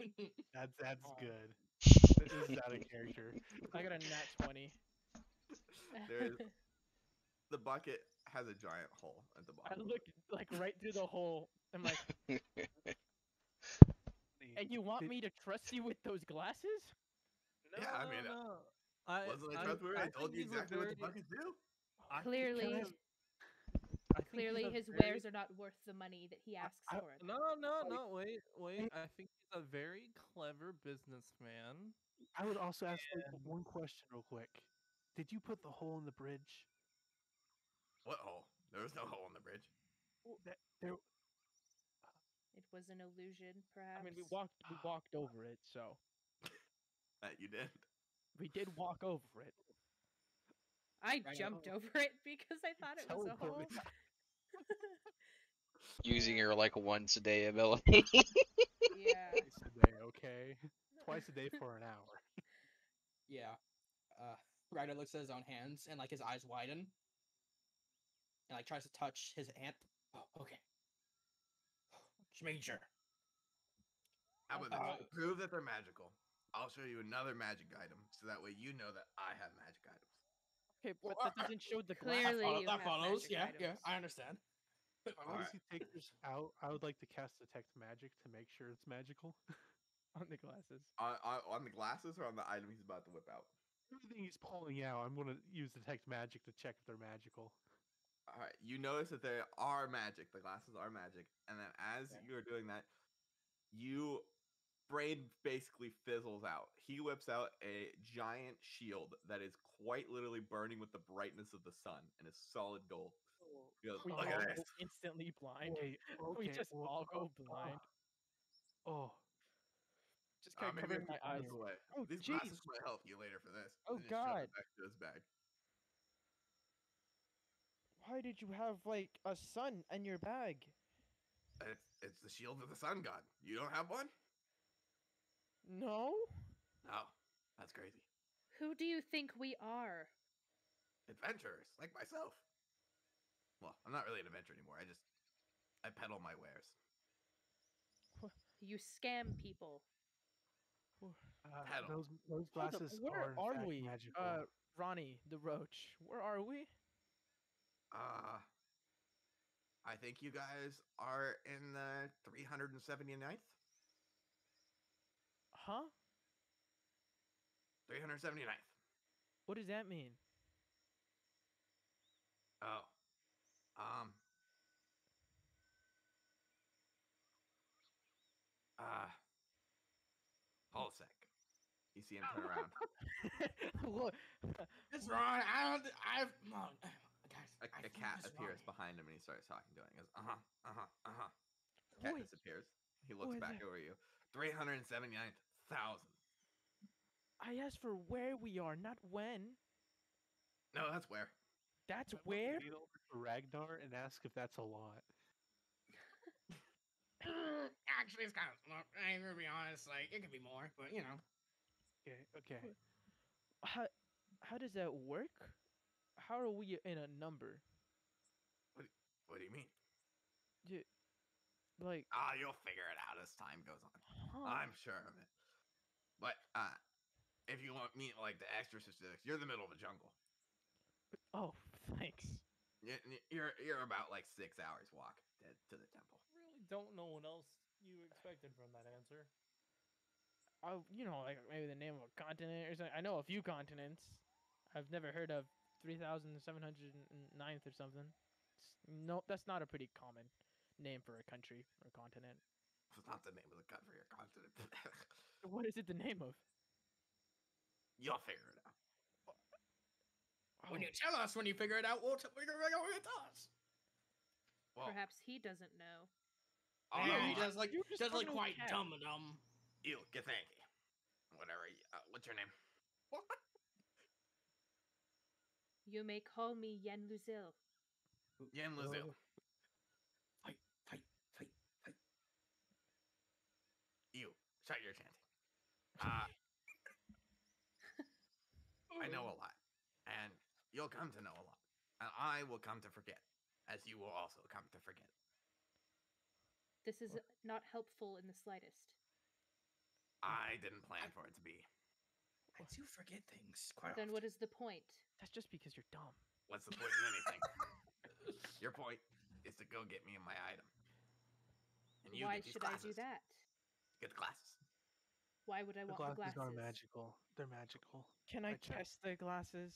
That's Oh. good. This is out of character. I got a nat 20. There's the bucket has a giant hole at the I bottom. look like right through the hole. I'm like, and you want me to trust you with those glasses? No, Yeah, I mean, no. I wasn't I trustworthy? I told think you these are exactly what the very. buckets do. I think Clearly, these- I think these clearly are his very- wares are not worth the money that he asks I- for them. No. Wait. I think he's a very clever businessman. I would also ask like, one question real quick. Did you put the hole in the bridge? What hole? There was no hole in the bridge. That there. It was an illusion, perhaps. I mean, we walked over it, so That you did. we did walk over it. I Right, jumped over it because I thought it was a hole. Teleported. Using your like once a day ability. Yeah. Twice a day, okay. Twice a day for an hour. Yeah. Ryder looks at his own hands and like his eyes widen. And like tries to touch his hand. Oh, okay. Just making sure. How about this? Uh, To prove that they're magical, I'll show you another magic item, so that way you know that I have magic items. Okay, but that doesn't show the Clearly- glass you that have follows. magic Yeah, yeah. items. I understand. Once he takes this out, I would like to cast detect magic to make sure it's magical. on the glasses. On the glasses or on the item he's about to whip out? Everything he's pulling out, I'm gonna use detect magic to check if they're magical. All right, you notice that they are magic. The glasses are magic, and then as Yeah. you're doing that, you brain basically fizzles out. He whips out a giant shield that is quite literally burning with the brightness of the sun and is solid gold. He goes, We look all at go this. instantly blind. Wait, We okay, just well, all go blind. Oh, Just kind of Maybe covering I my keep them eyes. this away. Oh, These jeez. glasses might help you later for this. Oh, And just shove God. it back to his bag. Why did you have like a sun in your bag? It's the shield of the sun god. You don't have one? No. No, that's crazy. Who do you think we are? Adventurers like myself. Well, I'm not really an adventurer anymore. I peddle my wares. You scam people. Peddle. those Hold up, glasses where are in fact we? magical. Ronnie the Roach. Where are we? I think you guys are in the 379th? Huh? 379th. What does that mean? Oh. Hold a sec. You see him turn around. Look, It's wrong. I don't. I've. No, guys. A think cat he's appears right. behind him and he starts talking to him. He goes, uh-huh. Cat Wait, disappears. He what looks is back that? over you. 379,000. I asked for where we are, not when. No, that's where. That's I want to where. lean over to Ragnar and ask if that's a lot. Actually, it's kind of. I'm gonna be honest. Like, it could be more, but you know. Okay. How how does that work? How are we in a number? What, what do you mean? Y- Like, Ah, you'll figure it out as time goes on. huh? I'm sure of it. But if you want me like the extra specifics, you're in the middle of a jungle. Oh, thanks. You're about like 6 hours walk to the temple. Really don't know what else you expected from that answer. Like maybe the name of a continent or something. I know a few continents. I've never heard of 3,709th or something. No, that's not a pretty common name for a country or continent. It's not the name of the country or continent. What is it the name of? You'll figure it out. When Oh, you tell us, when you figure it out, we'll figure it out with us. Well, Perhaps he doesn't know. Yeah, he I- does like you just does like talking to a quite cat. dumb. you, Githyanki. Whatever. What's your name? What? You may call me Yen Luzil. Yen Lizil. Fight, fight, fight, fight. You, shut your chanting. Uh, I know a lot, and you'll come to know a lot, and I will come to forget, as you will also come to forget. This is not helpful in the slightest. I didn't plan for it to be. I do forget things quite Then often. what is the point? That's just because you're dumb. What's the point in anything? Your point is to go get me my item. And you Why get these should I glasses. do that? Get the glasses. Why would I The want the glasses are glasses? magical. They're magical. Can I I checked. test the glasses?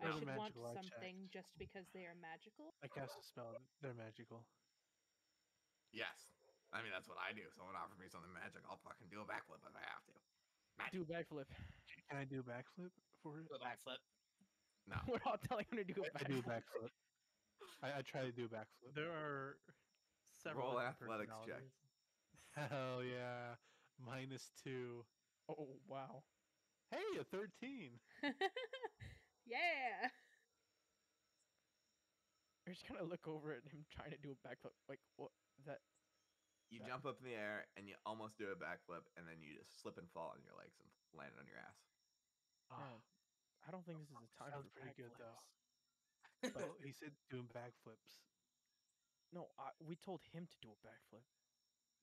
I No. should want Magical, I something checked. just because they are magical? I cast a spell. They're magical. Yes. I mean, that's what I do. Someone offers me something magic, I'll fucking do a backflip if I have to. Do Magic. a backflip. Can I do a backflip for it? Do a backflip. No. We're all telling him to do a I do a backflip. backflip. I try to do a backflip. There are several Roll different athletics check. personalities. Hell yeah. -2. Oh wow. Hey, a 13. Yeah! You're just gonna look over at him trying to do a backflip. Like what? That You That- jump up in the air and you almost do a backflip, and then you just slip and fall on your legs and land on your ass. man, I don't think this is the time Sounds for pretty good, though. backflips. Well, he said doing backflips. No, we told him to do a backflip.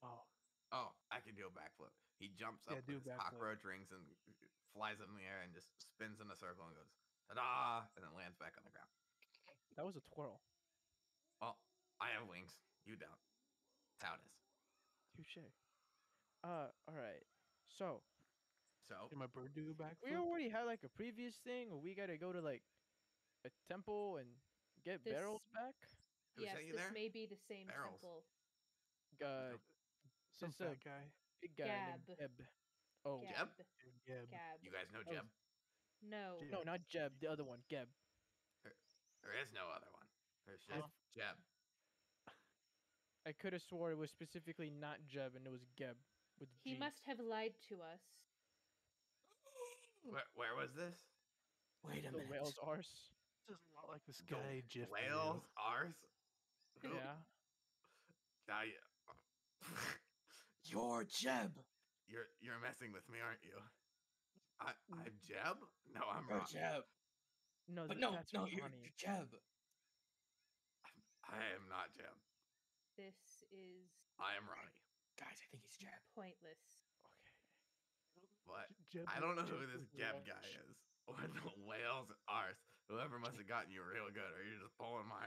Oh, Oh, I can do a backflip. He jumps Yeah, up do with his backflip. cockroach rings and flies up in the air and just spins in a circle and goes, ta-da, and then lands back on the ground. That was a twirl. Well, I have wings. You don't. That's how it is. Touche. All right. So So, can my bird do a backflip? we already had like a previous thing where we gotta go to like a temple and get This- barrels back. who Yes, sent you this there? may be the same Barrels. temple. Uh, Some it's a fat guy. big guy named Gab. Jeb. Oh, Jeb? Yeah. Gab. You guys know That was- Jeb? No. Jeb. no, not Jeb. The other one, Geb. There is no other one. There's just Huh? Jeb. I could have swore it was specifically not Jeb and it was Geb with He G. must have lied to us. Where was this? Wait a The minute. whale's arse. This is a lot like this The guy, Jiff. Whales, ours. Who- Yeah. I, You're Jeb. you're messing with me, aren't you? I'm Jeb? No, I'm You're Ron. Jeb. No, But no, that's no, you're Ronnie. Jeb. I am not Jeb. This is I am Ronnie. Guys, I think he's Jeb. pointless. Okay. But Jeb I don't know Jeb who this was Jeb Roach. guy is. Or the whales arse. Whoever must have gotten you real good, or you're just pulling my.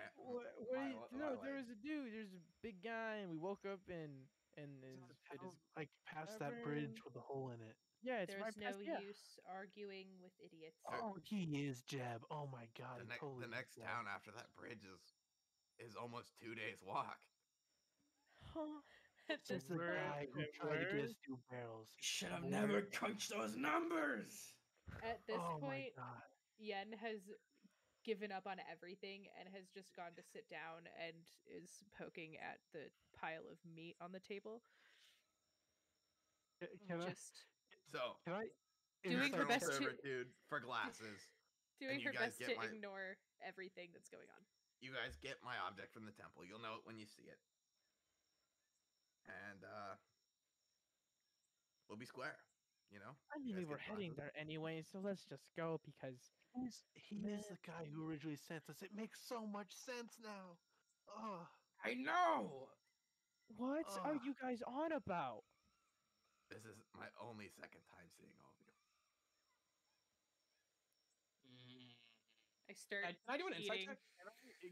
No, there leg. was a dude. There's a big guy, and we woke up in It's his, in the it is town, like past that bridge tavern. with the hole in it. Yeah, it's There's right no past. Yeah. use arguing with idiots. Oh, he is Jeb. Oh my god, The, he ne- totally the is next Jeb. town after that bridge is almost 2 days walk. Huh? At This is this the Where- guy who okay, tried to get where- us through barrels. You should have Where- never crunched those numbers. At this oh point, my god. Yen has given up on everything and has just gone to sit down and is poking at the pile of meat on the table. Can I Just So can I you're doing her insight eternal check? best to servitude for glasses, and doing her best to ignore everything that's going on. you guys get my object from the temple. You'll know it when you see it, and we'll be square. You know, I you mean, we guys were get heading glasses. there anyway, so let's just go because, He man, is the guy who originally sent us. It makes so much sense now. Oh, I know. what are oh. you guys on about? This is my only second time seeing all of you. I start Can I do an insight eating. check?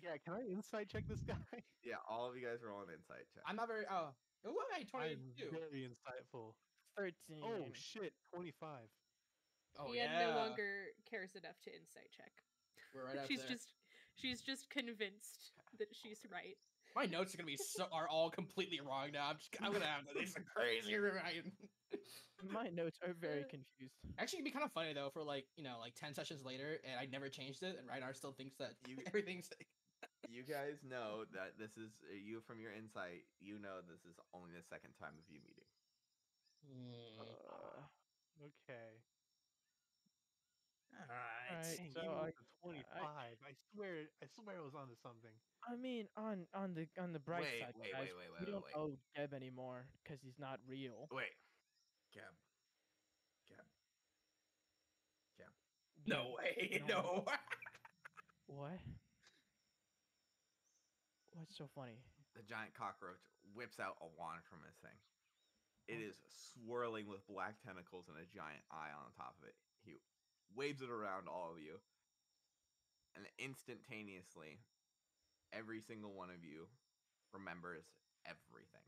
Yeah, can I insight check this guy? Yeah, all of you guys roll an insight check. I'm not very. Oh, wait, I'm 22. very insightful. 13. Oh shit, 25. Oh Ian yeah. no longer cares enough to insight check. We're right up she's there. just convinced that she's right. My notes are gonna be are all completely wrong now. I'm gonna have these are crazy right. My notes are very confused. Actually, it'd be kind of funny though for like 10 sessions later, and I never changed it, and Reinhard still thinks that everything's. You guys know that this is you from your insight. You know this is only the second time of you meeting. Okay. All right. Alright, Dang, so even with the I 25, I swear it was onto something. I mean, on the bright Wait, side, wait, guys, wait, wait, we wait, don't wait, owe Deb anymore because he's not real. wait. Cab, cab, cab. No way. No. What? What's so funny? The giant cockroach whips out a wand from his thing. It Oh. is swirling with black tentacles and a giant eye on top of it. He waves it around all of you, and instantaneously, every single one of you remembers everything.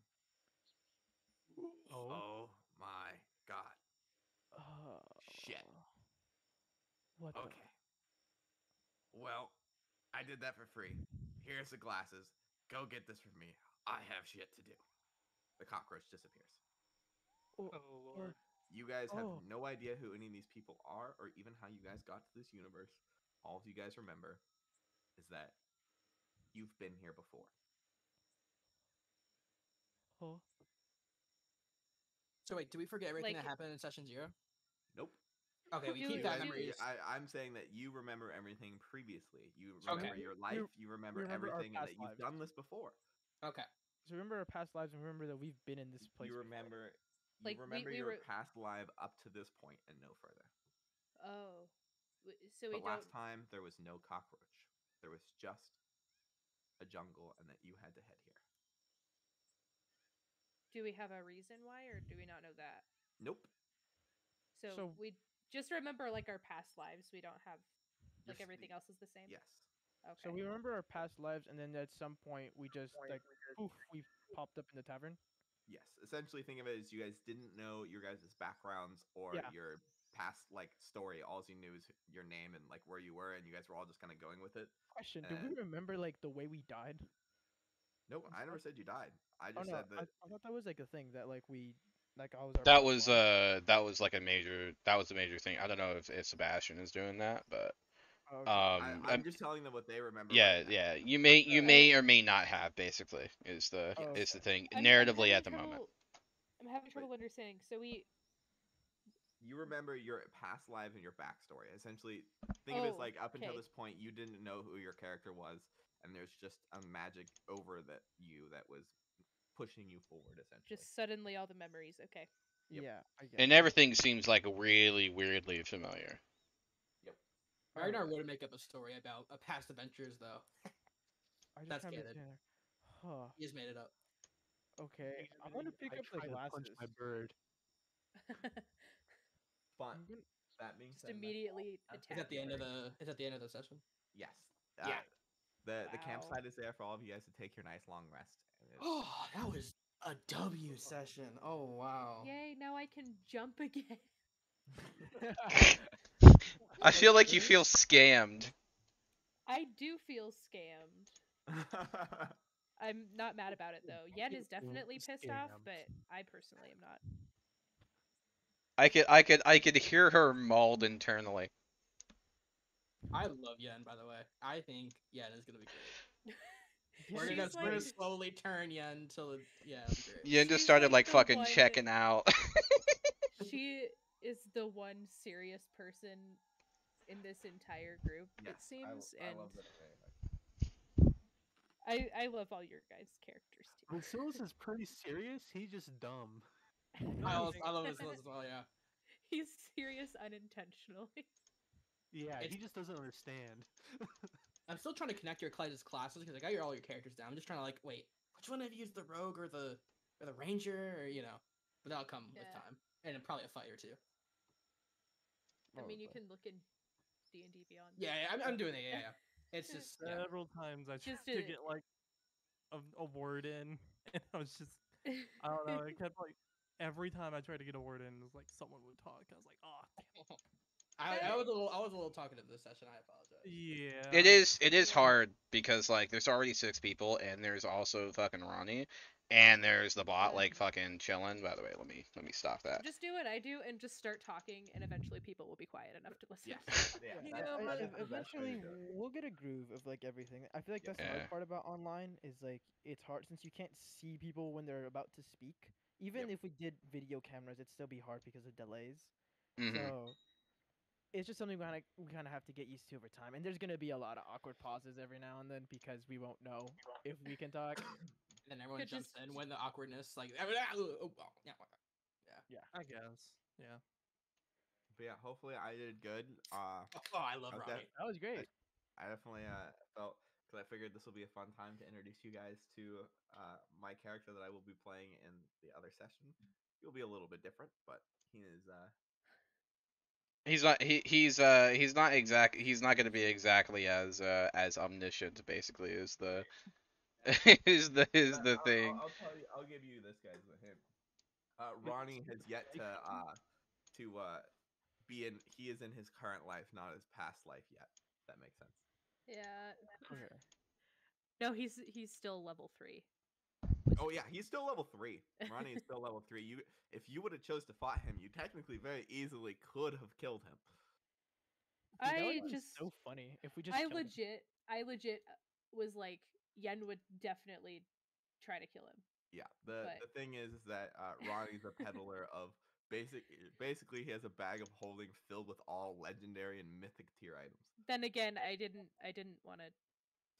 Oh, Oh my god. Uh, Shit. what the? Okay. Well, I did that for free. Here's the glasses. Go get this for me. I have shit to do. The cockroach disappears. Oh, oh lord. You guys have oh. no idea who any of these people are or even how you guys got to this universe. All of you guys remember is that you've been here before. Oh. So wait, do we forget everything Like- that happened in session 0? Nope. Okay, we Do- keep You that guys, memories. I'm saying that you remember everything previously. You Okay. remember your life. You remember remember our everything, and past that you've lives. done this before. Okay. So remember our past lives and remember that we've been in this place. You before. remember. You Like, we- remember we your were- past life up to this point and no further. Oh, so we But don't. last time there was no cockroach. There was just a jungle, and that you had to head here. Do we have a reason why, or do we not know that? Nope. So we just remember like our past lives. We don't have You're like everything spe- else is the same. Yes. Okay. So we remember our past lives, and then at some point we just like poof, we popped up in the tavern. Yes. Essentially, think of it as you guys didn't know your guys' backgrounds or Yeah. your past like story. All you knew is your name and like where you were, and you guys were all just kind of going with it. Question: do we And remember like the way we died? nope, I never said you died. I Oh just no, said that. I thought that was like a thing that like we like I was our. That past was lives. that was like a major thing. I don't know if Sebastian is doing that, but Oh, okay. I'm just telling them what they remember. yeah, right now. yeah. You may or may not have basically is the Oh, is the thing I'm narratively having at the moment. I'm having trouble understanding. So we. You remember your past lives and your backstory. Essentially, think of it as like up until okay. this point, you didn't know who your character was, and there's just a magic over that was pushing you forward. Essentially, Just suddenly all the memories. Okay. Yep. Yeah, I get. And everything seems like really weirdly familiar. Yep. Ragnar Alright. would make up a story about past adventures, though. I just That's have canon. Huh. He just made it up. Okay. I'm gonna pick I up the try to punch glasses. my bird. But I'm gonna, that being Just said, immediately Huh? attack. Is at the end of the. Is at the end of the session. yes, Yeah. the Wow. campsite is there for all of you guys to take your nice long rest. And it's- Oh, that was a W session. Oh wow. Yay! Now I can jump again. I feel like you feel scammed. I do feel scammed. I'm not mad about it though. Yen is definitely pissed off, Scammed. but I personally am not. I could hear her mauled internally. I love Yen, by the way. I think Yen is gonna be great. Yeah, She's We're gonna like slowly turn Yen till yeah, it'll be great. You just she's started like like the fucking one checking out. she is the one serious person in this entire group, Yes, it seems, I and love that array. I love all your guys' characters too. Lucius is pretty serious. He's just dumb. I love this list as well. Yeah, He's serious unintentionally. Yeah, it's he just doesn't understand. I'm still trying to connect your classes because I got all your characters down. I'm just trying to like wait, which one of you is the rogue or the ranger or but that'll come with Yeah. time and probably a fight or two. I mean, you Probably. can look in D&D Beyond. I'm doing it. Yeah. It's just Several times I tried Just to get like a word in, and I was just I don't know. It kept like every time I tried to get a word in, it was like someone would talk. I was like, oh, damn. I was a little talkative this session. I apologize. Yeah. It is hard because like there's already 6 people and there's also fucking Ronnie and there's the bot Yeah. like fucking chilling. By the way, let me stop that. Just do what I do and just start talking, and eventually people will be quiet enough to listen. Yeah, Yeah, that but is the best way Eventually, to do it. we'll get a groove of like everything. I feel like Yeah. that's the Yeah. hard part about online is like it's hard since you can't see people when they're about to speak. Even Yep. if we did video cameras, it'd still be hard because of delays. Mhm. So it's just something we kind of have to get used to over time. And there's gonna be a lot of awkward pauses every now and then because we won't know if we can talk. And then everyone Could jumps just in when the awkwardness like yeah. Yeah. I guess. Yeah. But yeah, hopefully I did good. Oh, I love I was Ronnie. That was I, great. I definitely felt because I figured this will be a fun time to introduce you guys to my character that I will be playing in the other session. He'll be a little bit different, but he is. He's not going to be exactly as omniscient basically is the is the thing. I'll tell you. I'll give you this guy's a hint. Ronnie has yet to be in. He is in his current life, not his past life yet. If that makes sense. yeah. Okay. No, he's still level 3. Oh yeah, he's still level 3. Ronnie is still level 3. If you would have chose to fight him, you technically very easily could have killed him. Dude, that would I have been just so funny if we just killed him. I legit was like Yen would definitely try to kill him. Yeah. But The thing is that Ronnie's a peddler of basically he has a bag of holding filled with all legendary and mythic tier items. then again, I didn't want to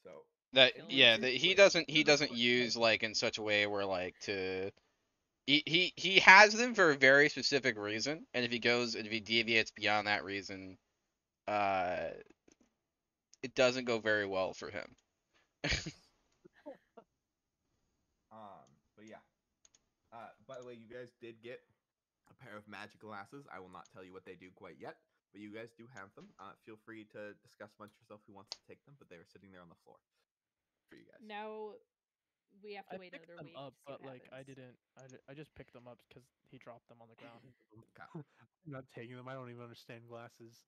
So That kill him. yeah, that he doesn't use like in such a way where like to he has them for a very specific reason, and if he deviates beyond that reason, uh, it doesn't go very well for him. yes. But yeah. By the way, you guys did get a pair of magic glasses. I will not tell you what they do quite yet, but you guys do have them. Feel free to discuss amongst yourself who wants to take them, but they are sitting there on the floor for you guys. Now we have to I wait picked another them week up, to see but what like I happens. didn't. I just picked them up because he dropped them on the ground. Okay. I'm not taking them. I don't even understand glasses.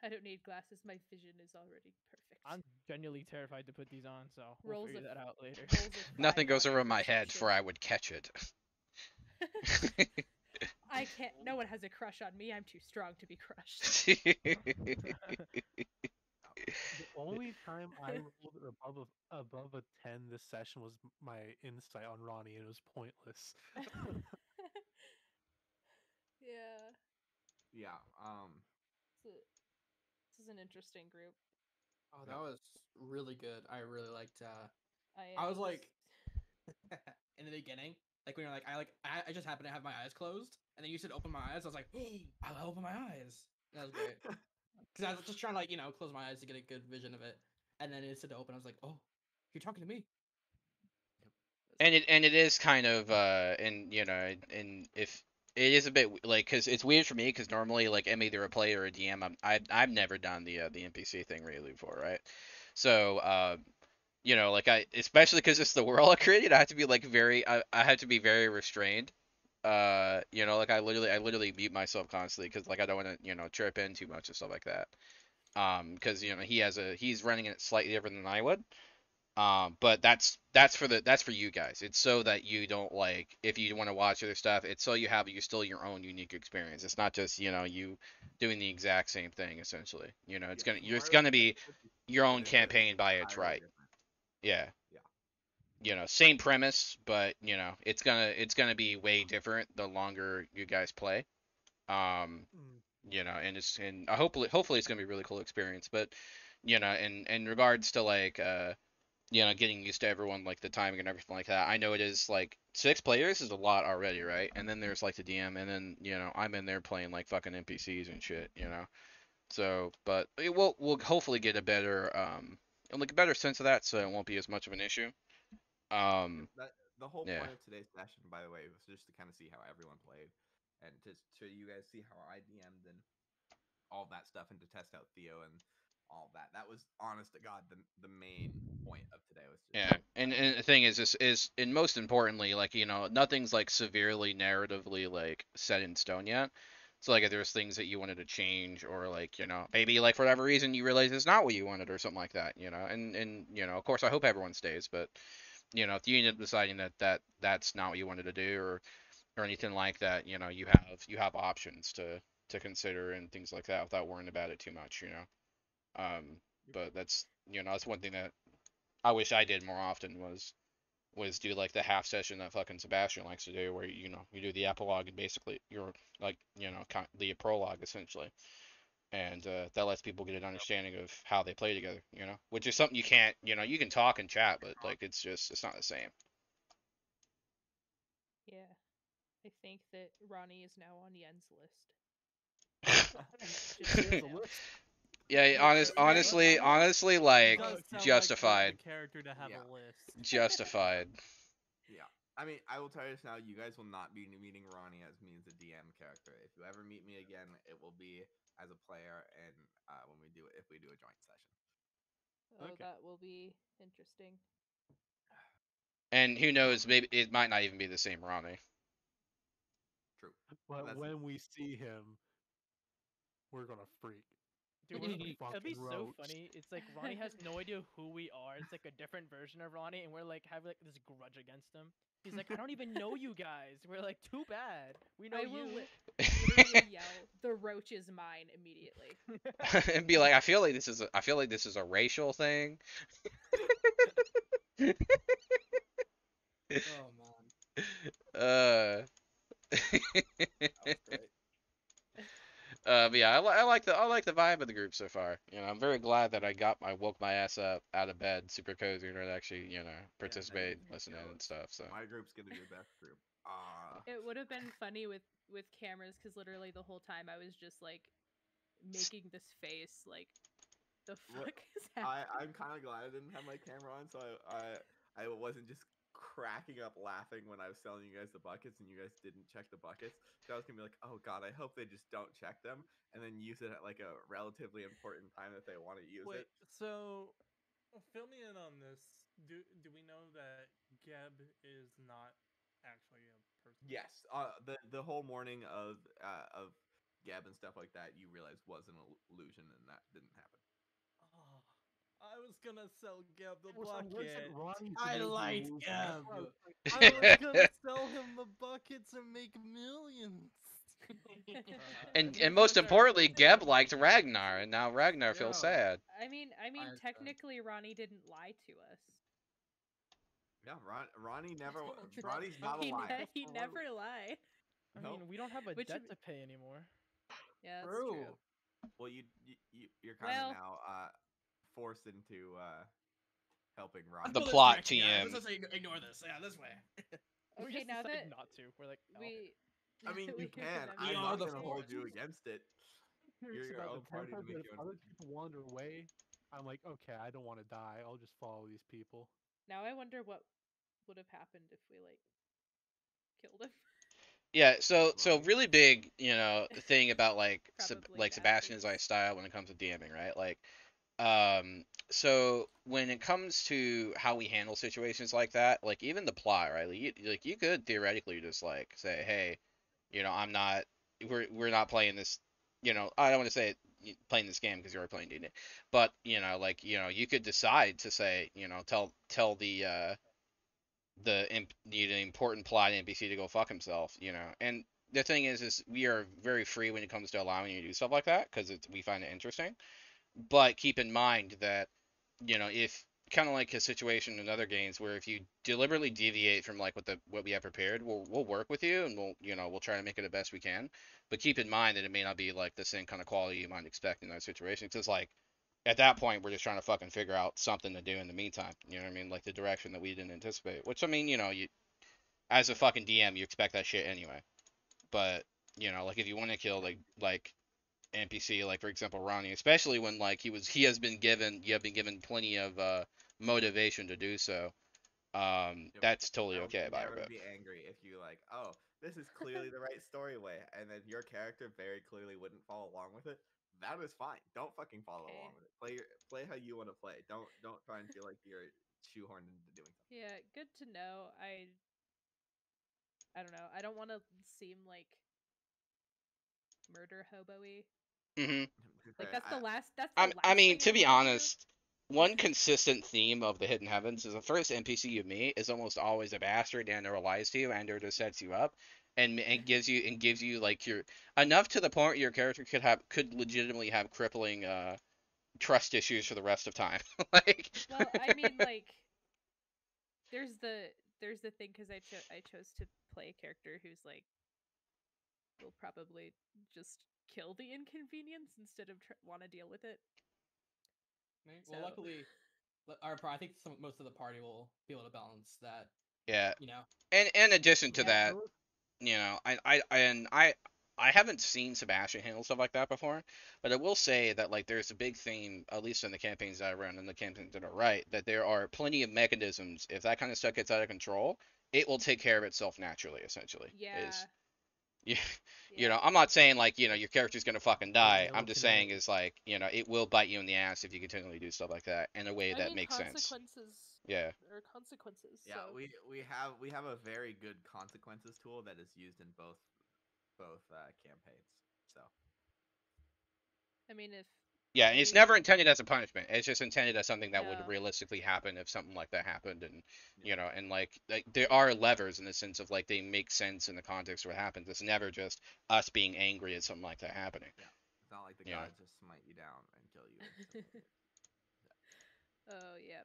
I don't need glasses. My vision is already perfect. I'm genuinely terrified to put these on, so we'll Rolls figure of that out later. rolls of 5 Nothing goes on over my head, perception. for I would catch it. I can't. No one has a crush on me. I'm too strong to be crushed. The only time I rolled above a 10 this session was my insight on Ronnie, and it was pointless. Yeah. Yeah. So, this is an interesting group. Oh, that was really good. I really liked. I I was just like, in the beginning, like when you're like, I just happened to have my eyes closed, and then you said open my eyes. I was like, I'll open my eyes. That was great. Because I was just trying to close my eyes to get a good vision of it, and then it said to open. I was like, oh, you're talking to me. And it is kind of and and if it is a bit like because it's weird for me because normally like I'm either a player or a DM. I've never done the NPC thing really before, right? So like I especially because it's the world I created, I have to be like I have to be very restrained. Like I literally mute myself constantly because like I don't want to trip in too much and stuff like that. Because he's running it slightly different than I would. But that's for you guys. It's so that you don't like if you want to watch other stuff. It's so you still your own unique experience. It's not just you doing the exact same thing essentially. Yeah, It's Tomorrow's gonna be your own is campaign by its entirely right. different. Yeah. Yeah. Same premise, but it's gonna be way different the longer you guys play. Um, Mm. and hopefully it's gonna be a really cool experience. But in regards to like getting used to everyone, like the timing and everything like that. I know it is like 6 players is a lot already, right? And then there's like the DM, and then I'm in there playing like fucking NPCs and shit. So, but we'll hopefully get a better like a better sense of that, so it won't be as much of an issue. Yep, Um, that the whole yeah, point of today's session, by the way, was just to kind of see how everyone played, and to you guys see how I DM'd and all that stuff, and to test out Theo and all that. That was honest to God the main point of today was just yeah, and the thing is and most importantly, like nothing's like severely narratively like set in stone yet. So like if there's things that you wanted to change or like maybe like for whatever reason you realize it's not what you wanted or something like that, and of course I hope everyone stays, but if you end up deciding that's not what you wanted to do or anything like that, you have options to consider and things like that without worrying about it too much. Um, but that's one thing that I wish I did more often was do like the half session that fucking Sebastian likes to do, where you do the epilogue and basically you're like the prologue essentially, and that lets people get an understanding of how they play together, which is something you can't, you can talk and chat, but like it's not the same. Yeah. I think that Ronnie is now on Yen's list. She Just so has you a know. list. Yeah, honestly, It like does sound like the justified, character to have Yeah. a list. justified. yeah. I mean, I will tell you this now: you guys will not be meeting Ronnie as me as a DM character. If you ever meet me again, it will be as a player, and when we do if we do a joint session. Oh, Okay. that will be interesting. And who knows, maybe it might not even be the same Ronnie. True. But That's when we see him, we're gonna freak. Dude, It's that'd be fucking so Roach. funny. It's like Ronnie has no idea who we are. It's like a different version of Ronnie, and we're like have like this grudge against him. He's like, I don't even know you guys. We're like, too bad. We know I will you. literally yell, "The roach is mine!" immediately. And be like, I feel like this is a racial thing. Oh man, uh, that was great. but yeah, I like the vibe of the group so far. I'm very glad that I woke my ass up out of bed, super cozy, and actually, participate, I'm listen in and jealous. stuff. So My group's gonna be the best group. It would have been funny with cameras because literally the whole time I was just like making this face, like the What fuck is happening? I'm kind of glad I didn't have my camera on, so I wasn't just cracking up laughing when I was selling you guys the buckets and you guys didn't check the buckets. So I was gonna be like, oh god, I hope they just don't check them and then use it at like a relatively important time if they want to use Wait, it. so fill me in on this. Do we know that Geb is not actually a person? Yes, the whole morning of Gab and stuff like that, you realize was an illusion and that didn't happen. Oh, I was gonna sell Geb the For some reason, bucket. Ronnie's I made the liked illusion. That's Gab. why I was like, I was gonna sell him the buckets and make millions. and He's most a importantly, Geb terrible liked person. Ragnar, and now Ragnar feels Yeah, sad. I mean, I tried. technically Ronnie didn't lie to us. Yeah, Ronnie never. Don't try- Ronnie's don't not a He take liar. us he for never road. lied. I Nope. mean, we don't have a Which debt m- to pay anymore. Yeah, that's True. true. Well, you're kind of Well, now forced into helping Let's The Ronnie. go this plot direction, guys. TM. Let's just ignore this. Yeah, this way. We okay, just now decided that not to. We're like, oh. we I mean, you we can. remember We I'm are not the gonna hold Force. you against it. curious You're your about own the party to temper, but make if your own. other people wander away, I'm like, okay, I don't want to die. I'll just follow these people. now I wonder what would have happened if we like killed him. Yeah, so Ronnie. really big, thing about like Probably like bad Sebastian's things. style when it comes to DMing, right? Like, so when it comes to how we handle situations like that, like even the plot, right? Like you could theoretically just like say, hey, I'm not, we're not playing this I don't want to say playing this game because you're playing D&D, but you could decide to say, tell the important plot NPC to go fuck himself, And the thing is we are very free when it comes to allowing you to do stuff like that because we find it interesting. But keep in mind that, if kind of like a situation in other games where if you deliberately deviate from like what we have prepared, we'll work with you and we'll try to make it the best we can. But keep in mind that it may not be like the same kind of quality you might expect in those situations. Because like at that point, we're just trying to fucking figure out something to do in the meantime. You know what I mean? Like the direction that we didn't anticipate. Which I mean, you as a fucking DM, you expect that shit anyway. But like if you want to kill like NPC, like for example Ronnie, especially when like you have been given plenty of motivation to do so. Yep. That's totally I would okay about never it. be angry if you like, oh, this is clearly the right story way, and then your character very clearly wouldn't follow along with it. That is fine. Don't fucking follow Okay. along with it. Play how you want to play. Don't try and feel like you're shoehorned into doing something. Yeah, good to know. I don't know. I don't want to seem like murder hobo-y. Hmm. To be Like fair, that's the I last mean, thing I to be want to do. honest, one consistent theme of the Hidden Heavens is the first NPC you meet is almost always a bastard and or lies to you and or just sets you up and gives you like your enough to the point where your character could legitimately have crippling trust issues for the rest of time. Like Well, I mean, like there's the thing because I chose to play a character who's like will probably just kill the inconvenience instead of want to deal with it. Right? So Well, luckily, I think most of the party will be able to balance that. yeah. You know. And in addition to yeah, that, I haven't seen Sebastian handle stuff like that before, but I will say that like there's a big theme, at least in the campaigns that I run and the campaigns that are right, that there are plenty of mechanisms. If that kind of stuff gets out of control, it will take care of itself naturally. Essentially, yeah, you, yeah. I'm not saying like your character's gonna fucking die. I'm just saying Telekinetic. is like it will bite you in the ass if you continually do stuff like that in a way I that mean, makes sense. consequences Yeah. are consequences. yeah, So we have a very good consequences tool that is used in both campaigns. So I mean, if Yeah, and it's any never intended as a punishment. It's just intended as something that would no, realistically happen if something like that happened, and yeah, and like there are levers in the sense of like they make sense in the context of what happens. It's never just us being angry at something like that happening. yeah, it's not like the You know. gods just smite you down and kill you instantly. oh yeah,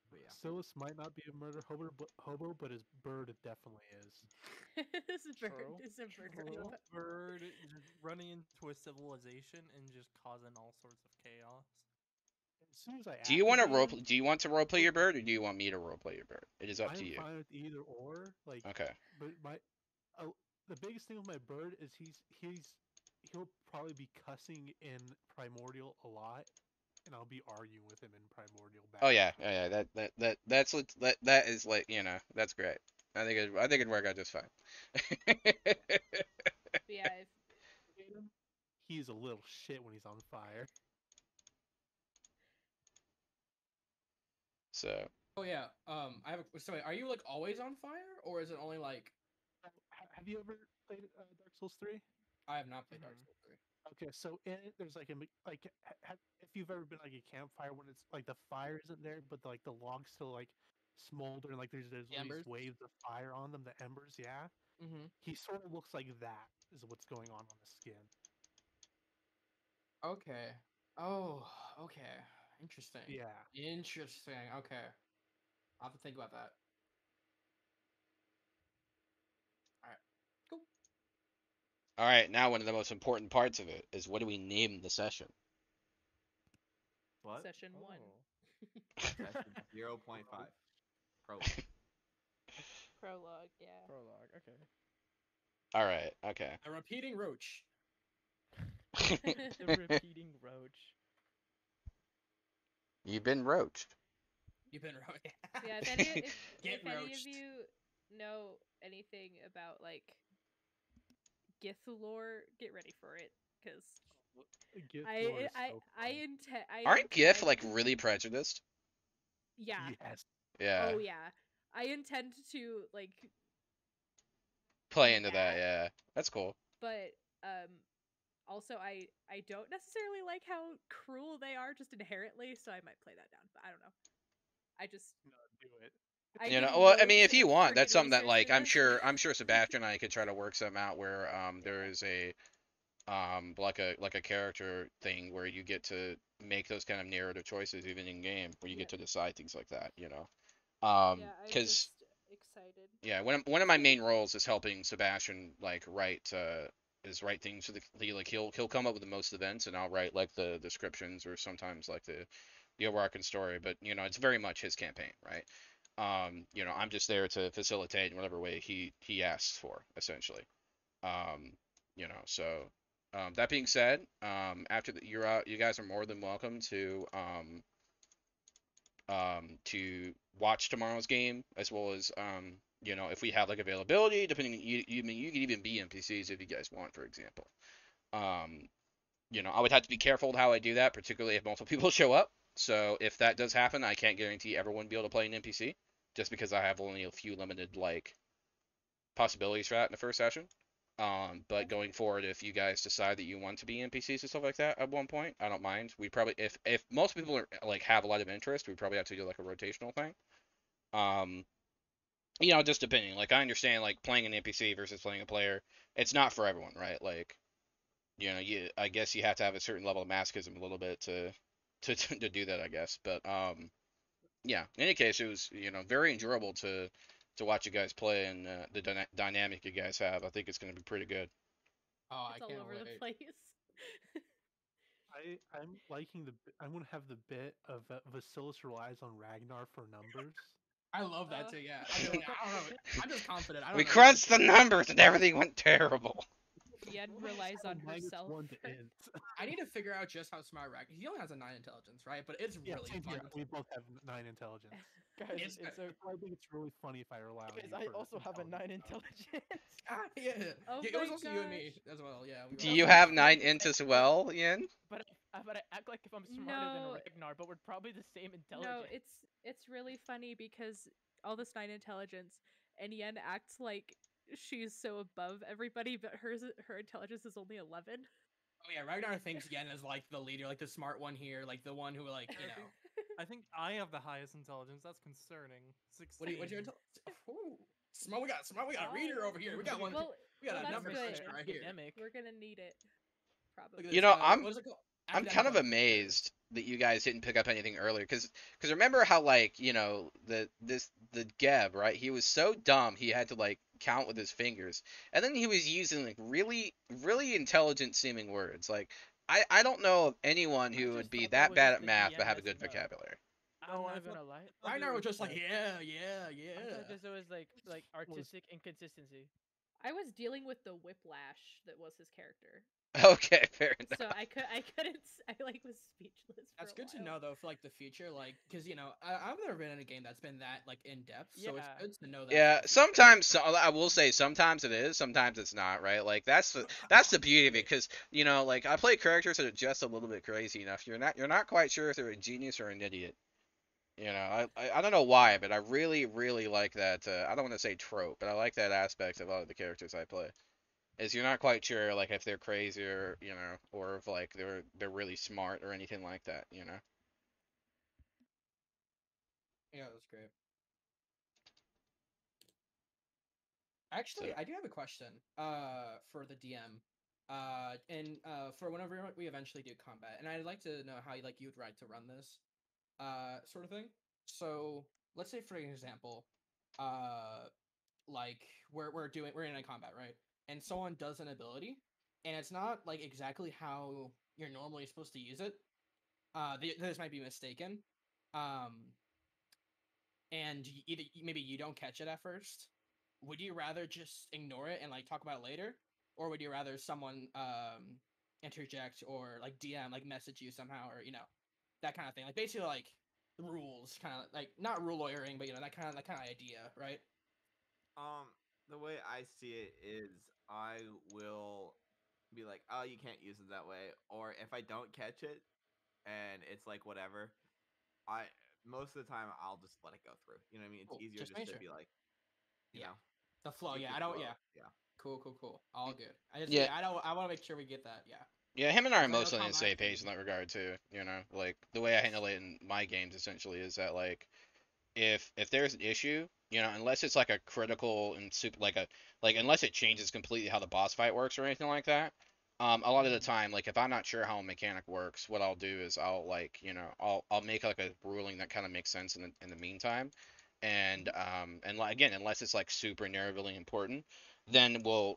But yeah. Silas might not be a murder hobo, but his bird definitely is. this bird True. is a murder True. hobo. Bird just running into a civilization and just causing all sorts of chaos. As soon as I Do you want to activate him, do you want to roleplay your bird, or do you want me to roleplay your bird? It is up to I'm you. fine with either or. Like, Okay. but uh, the biggest thing with my bird is he'll probably be cussing in Primordial a lot, and I'll be arguing with him in Primordial back Oh and yeah, forth. yeah, yeah. That is like that's great. I think it'd work out just fine. But yeah, if Him, he's a little shit when he's on fire. So Oh yeah. I have a sorry. Are you like always on fire, or is it only like Have you ever played Dark Souls 3? I have not played Dark Mhm. Souls 3? Okay, so in it, there's like if you've ever been like a campfire when it's like the fire isn't there, but like the logs still like smolder and like there's The these embers? waves of fire on them, the embers, yeah. Mm-hmm. He sort of looks like that is what's going on his skin. Okay. Oh, okay. Interesting. Yeah. Interesting. Okay. I'll have to think about that. All right. Cool. all right, now one of the most important parts of it is what do we name the session? What? session one, Oh. Session 0.5 prologue. prologue, yeah. Prologue. Okay. All right, okay. A repeating roach. The repeating roach. You've been roached. You've been roach. Yeah, if Get if any of roached. you know anything about like Gith lore, get ready for it because Gift lore is so fun. I Aren't GIF intend like really prejudiced? yeah. Yes. Yeah, Oh yeah. I intend to like play be into that. that, Yeah, that's cool. but Also, I don't necessarily like how cruel they are just inherently, so I might play that down. But I don't know. I just No, do it. I You did know, well, I mean, loads if you of want, that's freaking something that research like for this. I'm sure Sebastian and I could try to work something out where there Yeah. is a like a character thing where you get to make those kind of narrative choices even in game where you Yeah. get to decide things like that, you know. Yeah, I'm Because just excited. yeah, one of my main roles is helping Sebastian like write things for like he'll come up with the most events and I'll write like the descriptions or sometimes like the overarching story, but you know, it's very much his campaign, right? You know, I'm just there to facilitate in whatever way he asks for, essentially. Um, you know, so that being said, after you're out, you guys are more than welcome to watch tomorrow's game as well as you know, if we have like availability, depending I mean you can even be NPCs if you guys want, for example. Um, you know, I would have to be careful with how I do that, particularly if multiple people show up. So if that does happen, I can't guarantee everyone will be able to play an NPC, just because I have only a few limited like possibilities for that in the first session. But going forward, if you guys decide that you want to be NPCs and stuff like that at one point, I don't mind. We probably, if most people are like have a lot of interest, we probably have to do like a rotational thing. Um, you know, just depending. Like I understand like playing an NPC versus playing a player, it's not for everyone, right? Like you know, I guess you have to have a certain level of masochism a little bit to do that, I guess. But yeah. In any case, it was very enjoyable to watch you guys play and the dynamic you guys have. I think it's going to be pretty good. Oh, I It's all can't over the wait. place. I'm liking I'm gonna have the bit of Vasilis relies on Ragnar for numbers. I love that Uh, too. Yeah, I mean, like, I don't know. I'm just confident. I We don't know. crunched the numbers and everything went terrible. Yen Well, I just relies have on a herself. -1 to For... int. I need to figure out just how smart Ragnar. He only has a 9 intelligence, right? But it's Yeah, really same fun. here. We both have 9 intelligence. Guys, It's it's a I think it's really funny if I rely on guys. you I for also have a 9 intelligence stuff. intelligence. yeah. Oh Yeah, it was my also you and me gosh. as well. Yeah, we Do were you also. That's have funny 9 because int I as act like, well, Ian? but I act like if I'm smarter than No, Ragnar, but we're probably the same no, intelligence. it's really funny because all this 9 intelligence and Yen acts like she's so above everybody, but her intelligence is only 11. Oh yeah, Ragnar thinks Yen is like the leader, like the smart one here, like the one who like I think I think I have the highest intelligence. That's concerning. 16. What's your intelligence? Ooh, smart. We got a reader over here. We got one. Well, We got well, a that's number good. cruncher right here. Academic. We're gonna need it, Look at You this. probably. know, What is it called? I'm kind of Academic level. There it is. amazed that you guys didn't pick up anything earlier, because remember how like the Geb, right? He was so dumb he had to like count with his fingers, and then he was using like really intelligent seeming words. Like I don't know of anyone I who would just be thought that that was bad just at the math but DM have a messing good up. vocabulary. I'm No, not gonna lie. I thought Ragnar it was just like, the- I thought yeah. just it was like artistic inconsistency. I was dealing with the whiplash that was his character, Okay, fair so enough. I couldn't I like was speechless for That's a good to while. know though for like the future, like because I've never been in a game that's been that like in depth, so it's Yeah. good to know that for Yeah, the future. sometimes I will say sometimes it is, sometimes it's not, right? Like that's the beauty of it, because like I play characters that are just a little bit crazy enough. You're not quite sure if they're a genius or an idiot. I don't know why, but I really like that. I don't want to say trope, but I like that aspect of a lot of the characters I play. Is you're not quite sure like if they're crazy or or if like they're really smart or anything like that. Yeah, that's great. So Actually, I do have a question for the DM. And for whenever we eventually do combat, and I'd like to know how you'd like to run this sort of thing. So let's say for example, uh like we're in a combat, right? And someone does an ability, and it's not like exactly how you're normally supposed to use it. This might be mistaken. Um, and either maybe you don't catch it at first. Would you rather just ignore it and like talk about it later, or would you rather someone interject or like DM like message you somehow, or that kind of thing, like basically like the rules, kind of like not rule lawyering, but that kind of idea, right? Um, the way I see it is I will be like, oh, you can't use it that way. Or if I don't catch it and it's like whatever, I most of the time I'll just let it go through. You know what I mean? It's Cool. easier Just just make to sure. be like, you Yeah. know, The flow. keep Yeah. the I don't. flow. Yeah. Yeah. Cool. All good. I just Yeah. I don't. I want to make sure we get that. Yeah. Yeah, him and I are 'Cause I know mostly on the same combat page can. in that regard too. You know, like the way I handle it in my games essentially is that like if there's an issue, you know, unless it's like a critical and super like unless it changes completely how the boss fight works or anything like that. A lot of the time, like if I'm not sure how a mechanic works, what I'll do is I'll like you know I'll make like a ruling that kind of makes sense in the meantime, and again unless it's like super narrowly important, then we'll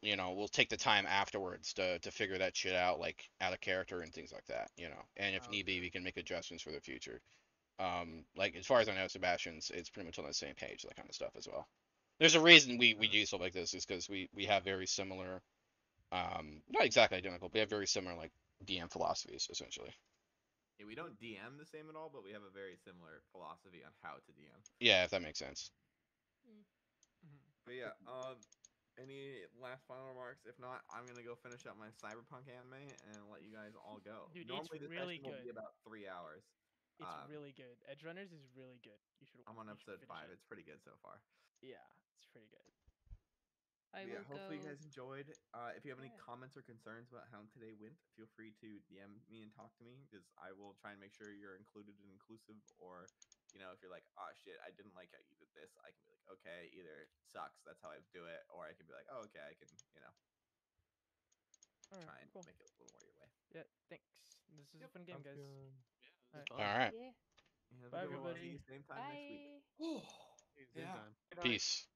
take the time afterwards to figure that shit out like out of character and things like that, you know, and if need be Okay. we can make adjustments for the future. Like as far as I know, Sebastian's it's pretty much on the same page, that kind of stuff as well. There's a reason we do stuff like this is because we have very similar, not exactly identical, but we have very similar like DM philosophies essentially. Yeah, we don't DM the same at all, but we have a very similar philosophy on how to DM. Yeah, if that makes sense. Mm. Mhm. But yeah, any last final remarks? If not, I'm gonna go finish up my Cyberpunk anime and let you guys all go. Dude, it's Normally, this really session will be good. about 3 hours. It's really good. Edge Runners is really good. I'm on You should episode finish 5. it. It's pretty good so far. Yeah, it's pretty good. I But yeah, will hopefully you go. guys enjoyed. If you have any Yeah. comments or concerns about how today went, feel free to DM me and talk to me because I will try and make sure you're included and inclusive. Or, you know, if you're like, oh shit, I didn't like how you did this, I can be like, okay, either sucks, that's how I do it, or I can be like, oh, okay, I can, All right, try and cool. make it a little more your way. Yeah, thanks. This is a Yep. fun game, Sounds guys. good. All right. All Fun. right, Yeah. Have a Bye, good one. everybody. See you same time next week. Bye. Oh, It's yeah. time. Good night. peace.